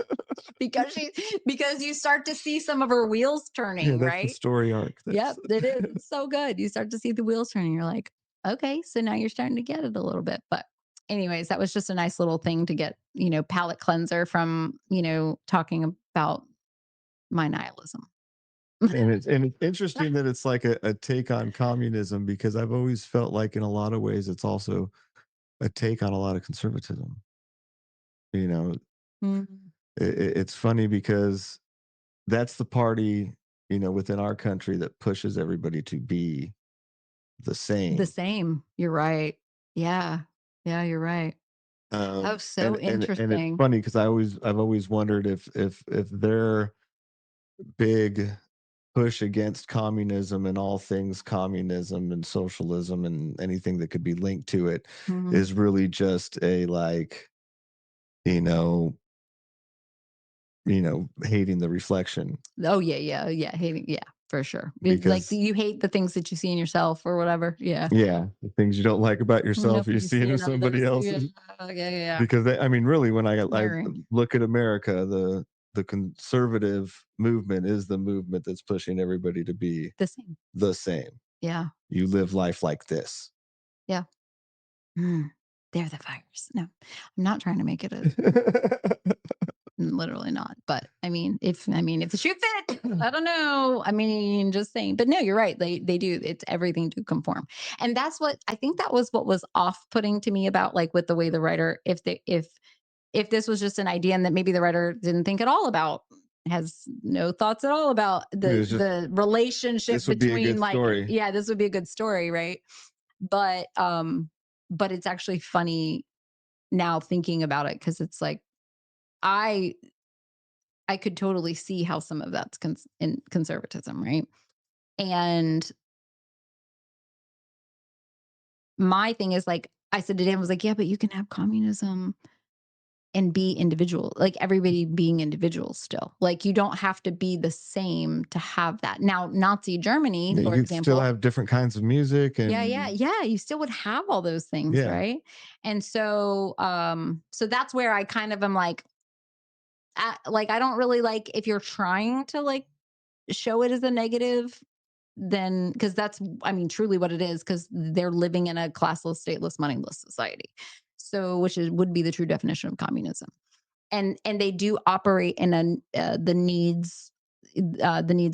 Speaker 1: because she because you start to see some of her wheels
Speaker 2: Yeah,
Speaker 1: turning,
Speaker 2: that's the
Speaker 1: right?
Speaker 2: story arc.
Speaker 1: Yep,
Speaker 2: That's
Speaker 1: it is. It's so good. You start to see the wheels turning. You're like, okay, so now you're starting to get it a little bit. But anyways, that was just a nice little thing to get, palate cleanser from, talking about my nihilism.
Speaker 2: and it's interesting that it's like a take on communism, because I've always felt like in a lot of ways it's also a take on a lot of conservatism. You know,
Speaker 1: Mhm.
Speaker 2: it's funny because that's the party, within our country that pushes everybody to be the
Speaker 1: The
Speaker 2: same.
Speaker 1: same. You're right. Yeah. Yeah, you're right. Oh, so
Speaker 2: And it's
Speaker 1: interesting.
Speaker 2: funny because I've always wondered if their big push against communism and all things communism and socialism and anything that could be linked to it
Speaker 1: Mhm.
Speaker 2: is really just a like, you know, hating the reflection,
Speaker 1: Oh, yeah, yeah, yeah, hating, yeah, for sure. Like,
Speaker 2: because
Speaker 1: you hate the things that you see in yourself or whatever. Yeah.
Speaker 2: yeah, the things you don't like about yourself
Speaker 1: Nope,
Speaker 2: you're
Speaker 1: you
Speaker 2: seeing
Speaker 1: see
Speaker 2: in
Speaker 1: in
Speaker 2: somebody
Speaker 1: others. Yeah.
Speaker 2: else's.
Speaker 1: Yeah, yeah, yeah.
Speaker 2: Because I mean, really, when I
Speaker 1: Mirroring.
Speaker 2: look at America, the conservative movement is the movement that's pushing everybody to be
Speaker 1: The same.
Speaker 2: the same.
Speaker 1: Yeah.
Speaker 2: You live life like this.
Speaker 1: Yeah. Mm. They're the virus. No, I'm not trying to make it a literally not. But if the shoe fits, I don't know. I mean, just saying. But no, you're right. They do. It's everything to conform. And that's what I think that was what was off-putting to me about, like, with the way the writer, if this was just an idea and that maybe the writer didn't think at all about, has no thoughts at all about
Speaker 2: It's just
Speaker 1: the relationship
Speaker 2: this would be a
Speaker 1: between,
Speaker 2: good
Speaker 1: like,
Speaker 2: story.
Speaker 1: yeah, this would be a good story, right? But but it's actually funny now thinking about it, because it's like I I could totally see how some of that's in conservatism, right? And my thing is, like, I said to Dan, I was like, yeah, but you can have communism and be individual, like, everybody being individuals still. Like, you don't have to be the same to have that. Now, Nazi Germany,
Speaker 2: Yeah, you
Speaker 1: for
Speaker 2: could still
Speaker 1: example,
Speaker 2: have different kinds of music
Speaker 1: yeah, yeah,
Speaker 2: and
Speaker 1: yeah, you still would have all those things,
Speaker 2: yeah.
Speaker 1: right? And so, so that's where I kind of am like, like, I don't really like if you're trying to, like, show it as a negative, then, because that's, I mean, truly what it is, because they're living in a classless, stateless, moneyless society. So, which would be the true definition of communism. And they do operate in the needs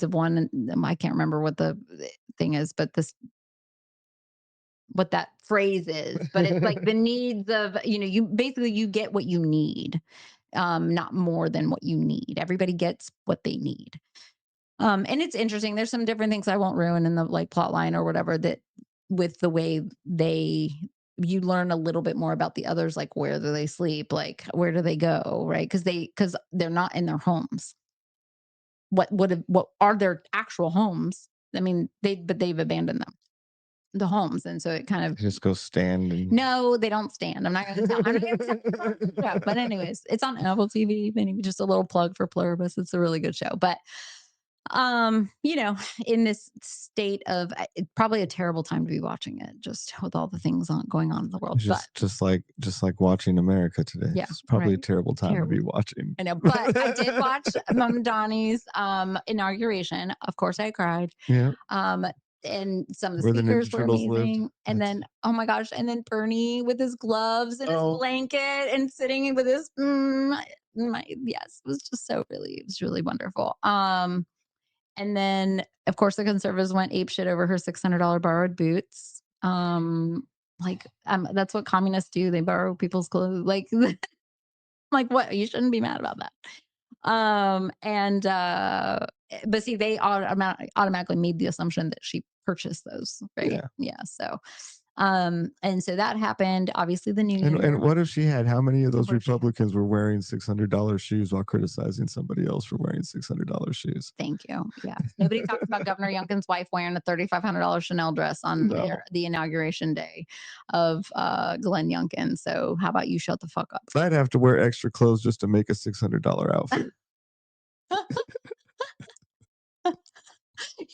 Speaker 1: of one. I can't remember what thing is, but this what that phrase is, but it's like the needs of, you basically you get what you need, not more than what you need. Everybody gets what they need. And it's interesting. There's some different things I won't ruin in the like plot line or whatever that with the way you learn a little bit more about the others, like where do they sleep, like where do they go, right? Because they're not in their homes. What are their actual homes? I mean, they've abandoned them, the homes, and so it kind of
Speaker 2: Just go stand and
Speaker 1: no, they don't stand. I'm not going to tell. I'm not going to tell you about the show. But anyways, it's on Apple TV. Maybe just a little plug for Pluribus. It's a really good show. But you know, in this state of probably a terrible time to be watching it, just with all the things going on in the world. But
Speaker 2: just like watching America today.
Speaker 1: yeah,
Speaker 2: It's probably a
Speaker 1: right.
Speaker 2: terrible time to
Speaker 1: Terrible.
Speaker 2: be watching.
Speaker 1: I know, but I did watch Mom Donnie's inauguration. Of course, I cried.
Speaker 2: Yeah,
Speaker 1: Um, and some of the
Speaker 2: where the
Speaker 1: speakers
Speaker 2: Ninja
Speaker 1: were
Speaker 2: Turtles lived.
Speaker 1: amazing. And
Speaker 2: That's
Speaker 1: then, oh my gosh, and then Bernie with his gloves and his
Speaker 2: oh,
Speaker 1: blanket and sitting with his yes, it was really wonderful. And then of course the conservatives went ape shit over her $600 borrowed boots. That's what communists do. They borrow people's clothes. Like what? You shouldn't be mad about that. And but see, they automatically made the assumption that she purchased those, right?
Speaker 2: yeah.
Speaker 1: Yeah. So, and so that happened. Obviously, the news
Speaker 2: And
Speaker 1: media.
Speaker 2: what if she had? How many of those
Speaker 1: What if she had?
Speaker 2: Republicans were wearing $600 shoes while criticizing somebody else for wearing $600 shoes?
Speaker 1: Thank you. Yeah. Nobody talks about Governor Youngkin's wife wearing a $3,500 Chanel dress on
Speaker 2: No,
Speaker 1: the inauguration day of Glenn Youngkin. So how about you shut the fuck up?
Speaker 2: I'd have to wear extra clothes just to make a $600 outfit.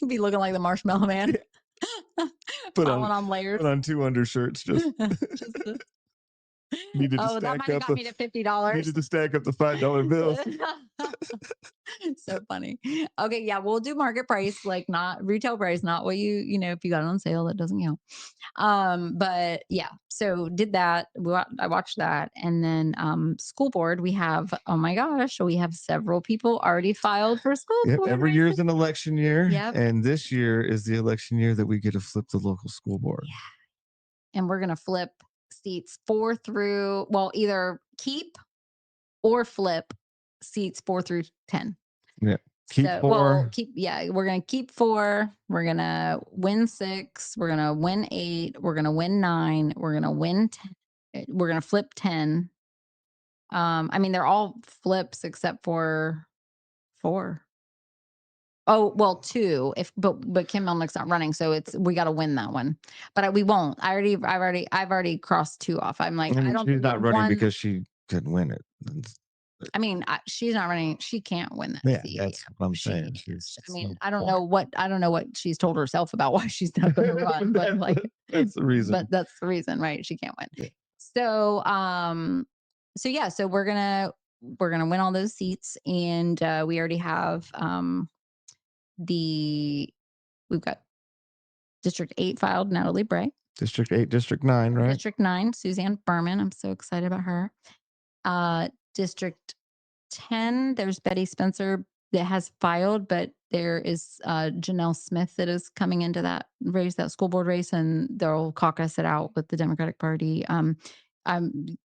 Speaker 1: You'd be looking like the Marshmallow Man,
Speaker 2: Put on
Speaker 1: piling on layers.
Speaker 2: put on two undershirts. Just
Speaker 1: Just the
Speaker 2: needed to
Speaker 1: oh, that
Speaker 2: stack
Speaker 1: might have
Speaker 2: up
Speaker 1: got
Speaker 2: the
Speaker 1: me to $50.
Speaker 2: needed to stack up the $5 bills.
Speaker 1: So funny. Okay, yeah, we'll do market price, like not retail price, not what if you got it on sale, that doesn't count. But yeah, so did that. I watched that, and then school board. We have oh my gosh, we have several people already filed for school
Speaker 2: Yep,
Speaker 1: board
Speaker 2: every year is
Speaker 1: races.
Speaker 2: an election year,
Speaker 1: Yep,
Speaker 2: and this year is the election year that we get to flip the local school board.
Speaker 1: yeah, and we're gonna flip seats 4 through either keep or flip seats 4 through 10.
Speaker 2: Yeah, keep
Speaker 1: So,
Speaker 2: four.
Speaker 1: we're gonna keep 4. We're gonna win 6. We're gonna win 8. We're gonna win 9. We're gonna win 10. We're gonna flip 10. I mean, they're all flips except for 4. Oh, well, 2. If but Kim Melnick's not running, so we got to win that one. But we won't. I've already crossed 2 off. I'm like,
Speaker 2: I
Speaker 1: I
Speaker 2: mean,
Speaker 1: don't
Speaker 2: she's
Speaker 1: think
Speaker 2: not running
Speaker 1: one.
Speaker 2: because she couldn't win it.
Speaker 1: I mean, she's not running. She can't win that
Speaker 2: Yeah,
Speaker 1: seat.
Speaker 2: that's what I'm saying.
Speaker 1: She, I
Speaker 2: She's
Speaker 1: mean,
Speaker 2: no
Speaker 1: I don't know
Speaker 2: point.
Speaker 1: what she's told herself about why she's not going to run, but
Speaker 2: That's the
Speaker 1: but
Speaker 2: reason.
Speaker 1: that's the reason, right? She can't win.
Speaker 2: Yeah.
Speaker 1: So, so yeah, so we're gonna win all those seats, and we already have the we've got District 8 filed Natalie Bray,
Speaker 2: District 8, District 9, right?
Speaker 1: District 9 Suzanne Berman. I'm so excited about her. District 10, there's Betty Spencer that has filed, but there is Janelle Smith that is coming into that race, that school board race, and they'll caucus it out with the Democratic Party. I'm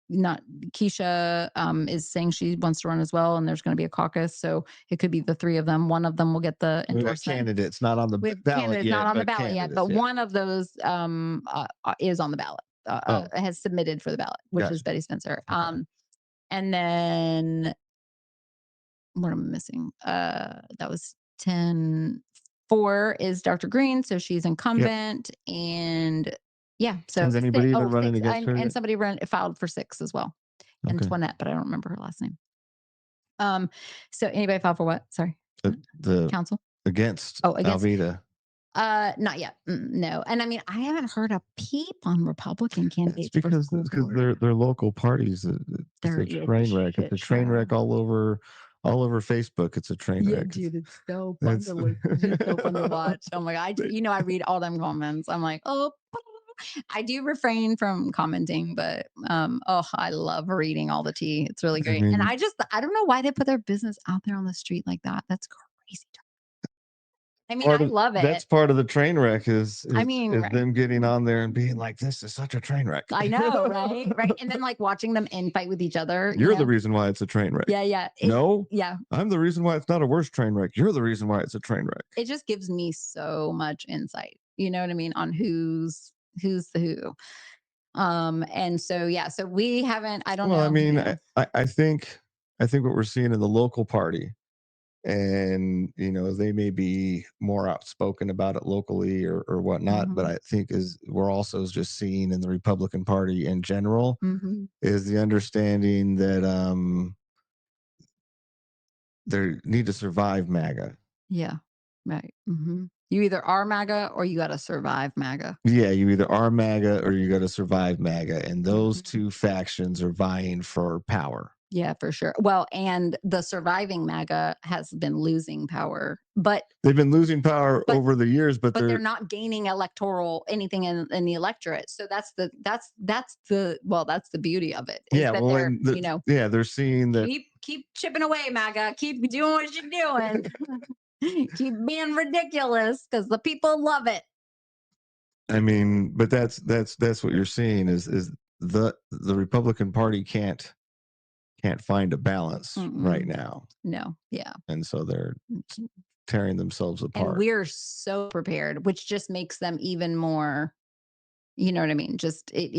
Speaker 1: not Keisha is saying she wants to run as well, and there's going to be a caucus, so it could be the 3 of them. One of them will get the
Speaker 2: We got
Speaker 1: endorsement.
Speaker 2: candidates not on the
Speaker 1: We have
Speaker 2: ballot
Speaker 1: candidates not
Speaker 2: yet,
Speaker 1: on the
Speaker 2: but
Speaker 1: ballot yet,
Speaker 2: candidates,
Speaker 1: but
Speaker 2: yeah.
Speaker 1: one of those is on the ballot.
Speaker 2: Oh,
Speaker 1: Has submitted for the ballot, which is
Speaker 2: gotcha.
Speaker 1: Betty Spencer.
Speaker 2: Okay.
Speaker 1: And then what am I missing? That was 10. 4 is Dr. Green, so she's
Speaker 2: Yep.
Speaker 1: incumbent, and yeah, so
Speaker 2: Has anybody been running
Speaker 1: 6,
Speaker 2: against her
Speaker 1: and
Speaker 2: yet?
Speaker 1: somebody filed for 6 as well.
Speaker 2: Okay.
Speaker 1: Antoinette, but I don't remember her last name. So anybody filed for what? Sorry,
Speaker 2: The the
Speaker 1: council.
Speaker 2: against
Speaker 1: Oh, against.
Speaker 2: Alveda.
Speaker 1: Not yet. No, and I mean, I haven't heard a peep on Republican
Speaker 2: It's
Speaker 1: candidates for
Speaker 2: because
Speaker 1: school board.
Speaker 2: they're local parties. It's
Speaker 1: There
Speaker 2: a
Speaker 1: is a
Speaker 2: train wreck. It's
Speaker 1: shit
Speaker 2: a train wreck
Speaker 1: show.
Speaker 2: all over Facebook. It's a train
Speaker 1: Yeah,
Speaker 2: wreck.
Speaker 1: dude, it's so fun
Speaker 2: It's
Speaker 1: to listen to, so fun to watch. Oh my god,
Speaker 2: they-
Speaker 1: I read all them comments. I'm like, oh, I do refrain from commenting, but oh, I love reading all the tea. It's really
Speaker 2: I
Speaker 1: great, and
Speaker 2: mean,
Speaker 1: I don't know why they put their business out there on the street like that. That's crazy. I mean,
Speaker 2: Part
Speaker 1: I
Speaker 2: of
Speaker 1: love
Speaker 2: that's
Speaker 1: it.
Speaker 2: part of the train wreck is
Speaker 1: I
Speaker 2: is
Speaker 1: mean,
Speaker 2: is
Speaker 1: right.
Speaker 2: them getting on there and being like, "This is such a train wreck."
Speaker 1: I know, right? Right. And then like watching them infight with each other,
Speaker 2: "You're the reason why it's a train wreck."
Speaker 1: Yeah, yeah.
Speaker 2: "No,
Speaker 1: Yeah.
Speaker 2: I'm the reason why it's not a worse train wreck. You're the reason why it's a train wreck."
Speaker 1: It just gives me so much insight, you know what I mean, on who's the who. And so yeah, so we haven't, I don't
Speaker 2: Well, I
Speaker 1: know,
Speaker 2: mean, I think what we're seeing in the local party, and they may be more outspoken about it locally or whatnot, but
Speaker 1: Mhm,
Speaker 2: I think is we're also just seeing in the Republican Party in general
Speaker 1: mhm.
Speaker 2: is the understanding that they need to survive MAGA.
Speaker 1: Yeah. Right. You either are MAGA or you gotta survive MAGA.
Speaker 2: Yeah, you either are MAGA or you got to survive MAGA, and those
Speaker 1: Mhm.
Speaker 2: two factions are vying for power.
Speaker 1: Yeah, for sure. Well, and the surviving MAGA has been losing power,
Speaker 2: They've been losing power
Speaker 1: but
Speaker 2: over the years, but
Speaker 1: but they're
Speaker 2: they're
Speaker 1: not gaining electoral anything in the electorate. So that's the beauty of it, is
Speaker 2: yeah,
Speaker 1: that
Speaker 2: well,
Speaker 1: they're,
Speaker 2: and yeah, they're seeing that.
Speaker 1: keep chipping away, MAGA, keep doing what you're doing. Keep being ridiculous because the people love it.
Speaker 2: I mean, but that's what you're seeing is the Republican Party can't find a balance right
Speaker 1: Mm-mm.
Speaker 2: now,
Speaker 1: No, yeah.
Speaker 2: and so they're
Speaker 1: Mm.
Speaker 2: tearing themselves
Speaker 1: And
Speaker 2: apart.
Speaker 1: we're so prepared, which just makes them even more, you know what I mean? Just it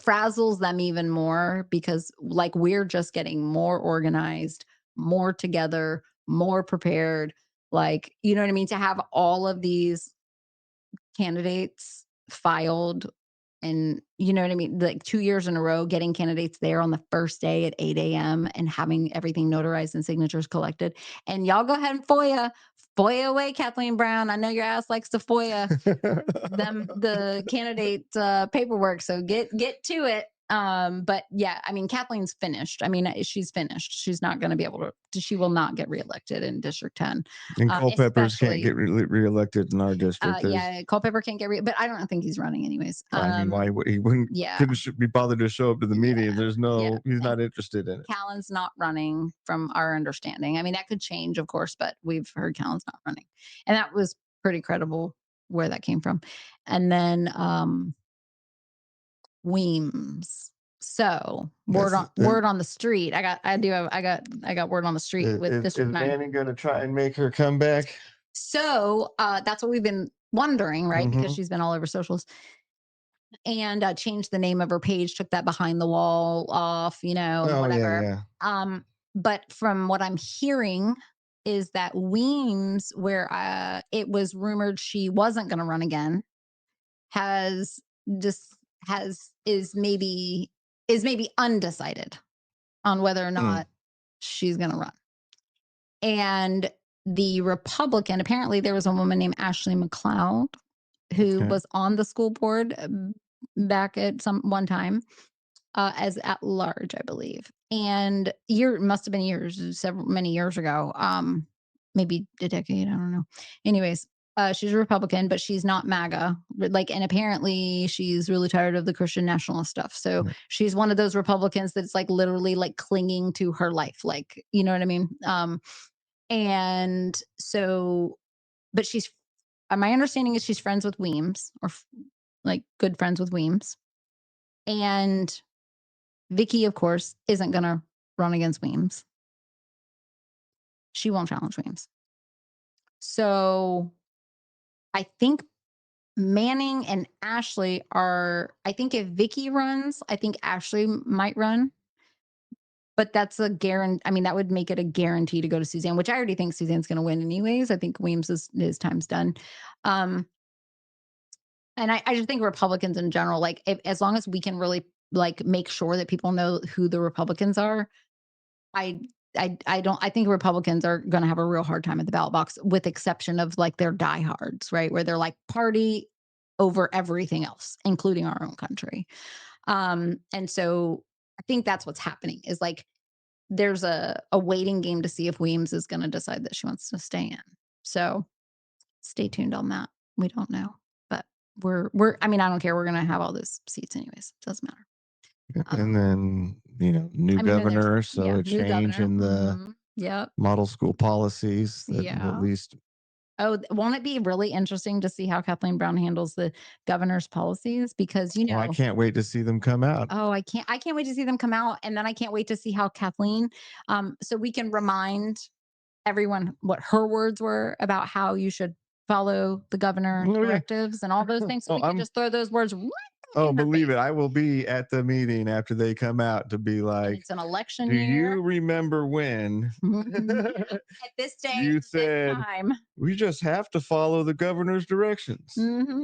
Speaker 1: frazzles them even more because like we're just getting more organized, more together, more prepared. Like, you know what I mean? To have all of these candidates filed, and you know what I mean? Like 2 years in a row, getting candidates there on the first day at 8 a.m. and having everything notarized and signatures collected. And y'all go ahead and FOIA away, Kathleen Brown. I know your ass likes to FOIA them the candidate paperwork, so get to it. But yeah, I mean, Kathleen's finished. I mean, she's finished. She's not going to be able to, she will not get reelected in District 10.
Speaker 2: And Culpeppers can't
Speaker 1: Especially
Speaker 2: get reelected in our district. There's
Speaker 1: yeah, Culpeper can't get but I don't think he's running anyways.
Speaker 2: I mean, why would he wouldn't
Speaker 1: Yeah,
Speaker 2: couldn't be bothered to show up to the
Speaker 1: yeah,
Speaker 2: meeting? There's
Speaker 1: yeah.
Speaker 2: no he's
Speaker 1: And
Speaker 2: not interested in it.
Speaker 1: Callan's not running from our understanding. I mean, that could change, of course, but we've heard Callan's not running. And that was pretty credible where that came from. And then Weems. So
Speaker 2: That's
Speaker 1: word on the street. I got word on the street with District
Speaker 2: is
Speaker 1: 9.
Speaker 2: Vanny gonna try and make her comeback?
Speaker 1: So that's what we've been wondering, right? Because
Speaker 2: Hmm.
Speaker 1: she's been all over socials, and changed the name of her page, took that behind the wall off,
Speaker 2: Oh yeah,
Speaker 1: whatever.
Speaker 2: yeah.
Speaker 1: But from what I'm hearing is that Weems, where it was rumored she wasn't going to run again, has just has is maybe undecided on whether or
Speaker 2: Mm,
Speaker 1: not she's going to run. And the Republican, apparently there was a woman named Ashley McLeod who
Speaker 2: okay.
Speaker 1: was on the school board back at some one time as at large, I believe. And year must have been years, several many years ago, maybe a decade. I don't know. Anyways, she's a Republican, but she's not MAGA. Like, and apparently she's really tired of the Christian nationalist stuff. So
Speaker 2: Yeah.
Speaker 1: she's one of those Republicans that's like literally like clinging to her life, like you know what I mean. And so, but she's my understanding is she's friends with Weems, or like good friends with Weems, and Vicky, of course, isn't gonna run against Weems. She won't challenge Weems. So I think Manning and Ashley are. I think if Vicky runs, I think Ashley might run. But that's a guarantee. I mean, that would make it a guarantee to go to Suzanne, which I already think Suzanne's going to win anyways. I think Weems is his time's done. Um, and I just think Republicans in general, like if, as long as we can really like make sure that people know who the Republicans are, I I think Republicans are gonna have a real hard time at the ballot box, with exception of like their diehards, right? Where they're like party over everything else, including our own country. And so I think that's what's happening is like there's a waiting game to see if Weems is gonna decide that she wants to stay in. So stay tuned on that. We don't know. But we're I mean, I don't care. We're gonna have all those seats anyways. Doesn't matter.
Speaker 2: And
Speaker 1: Um,
Speaker 2: then new
Speaker 1: I mean, and there's
Speaker 2: governor, so
Speaker 1: yeah,
Speaker 2: a
Speaker 1: new
Speaker 2: change
Speaker 1: governor.
Speaker 2: in the
Speaker 1: Yep.
Speaker 2: model school policies that will at
Speaker 1: Yeah.
Speaker 2: least
Speaker 1: Oh, won't it be really interesting to see how Kathleen Brown handles the governor's policies? Because,
Speaker 2: Well, I can't wait to see them come out.
Speaker 1: oh, I can't wait to see them come out. And then I can't wait to see how Kathleen, so we can remind everyone what her words were about how you should follow the governor's
Speaker 2: Oh yeah.
Speaker 1: directives and all those things. So
Speaker 2: Oh,
Speaker 1: we can just throw those words right back
Speaker 2: oh,
Speaker 1: in her
Speaker 2: believe
Speaker 1: face.
Speaker 2: it. I will be at the meeting after they come out to be
Speaker 1: And
Speaker 2: like,
Speaker 1: it's an election
Speaker 2: do
Speaker 1: year.
Speaker 2: you remember when
Speaker 1: At this day,
Speaker 2: you
Speaker 1: this
Speaker 2: said
Speaker 1: time.
Speaker 2: we just have to follow the governor's directions?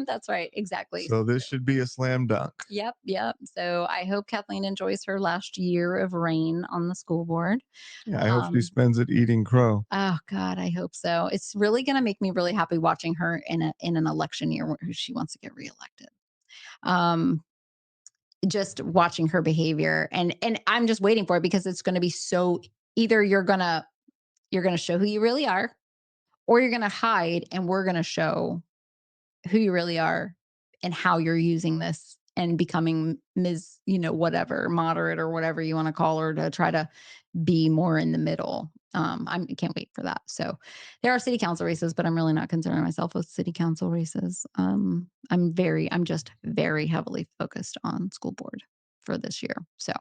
Speaker 1: That's right. Exactly.
Speaker 2: So this should be a slam dunk.
Speaker 1: Yep, yep. So I hope Kathleen enjoys her last year of reign on the school board.
Speaker 2: Yeah, I hope she
Speaker 1: Um,
Speaker 2: spends it eating crow.
Speaker 1: oh God, I hope so. It's really going to make me really happy watching her in an election year where she wants to get reelected. Um, just watching her behavior, and I'm just waiting for it because it's going to be so. Either you're gonna show who you really are, or you're gonna hide, and we're gonna show who you really are and how you're using this and becoming Ms. Whatever, moderate or whatever you want to call her to try to be more in the middle. I can't wait for that. So there are city council races, but I'm really not concerning myself with city council races. I'm just very heavily focused on school board for this year. So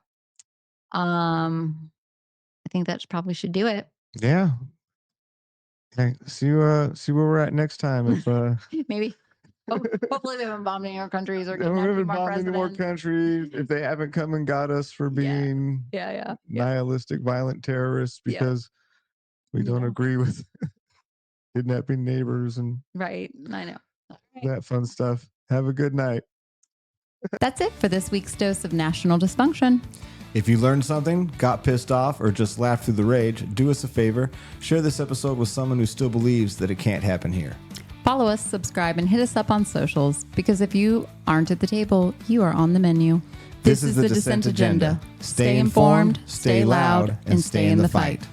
Speaker 1: I think that probably should do it.
Speaker 2: Yeah. Okay. See where we're at next time. If
Speaker 1: Maybe. Hopefully they haven't bombed any more countries or
Speaker 2: we
Speaker 1: kidnapped any
Speaker 2: haven't
Speaker 1: more
Speaker 2: bombed any more
Speaker 1: presidents.
Speaker 2: countries, if they haven't come and got us for
Speaker 1: Yeah.
Speaker 2: being
Speaker 1: Yeah. Yeah. Yeah.
Speaker 2: nihilistic, violent terrorists
Speaker 1: Yeah.
Speaker 2: because we
Speaker 1: You
Speaker 2: don't
Speaker 1: know.
Speaker 2: agree with kidnapping neighbors and
Speaker 1: Right. I know. All right.
Speaker 2: that fun stuff. Have a good night.
Speaker 1: That's it for this week's dose of national dysfunction.
Speaker 2: If you learned something, got pissed off, or just laughed through the rage, do us a favor. Share this episode with someone who still believes that it can't happen here.
Speaker 1: Follow us, subscribe, and hit us up on socials because if you aren't at the table, you are on the menu.
Speaker 2: This is the Dissent Agenda. Stay informed, stay loud, and stay in the fight.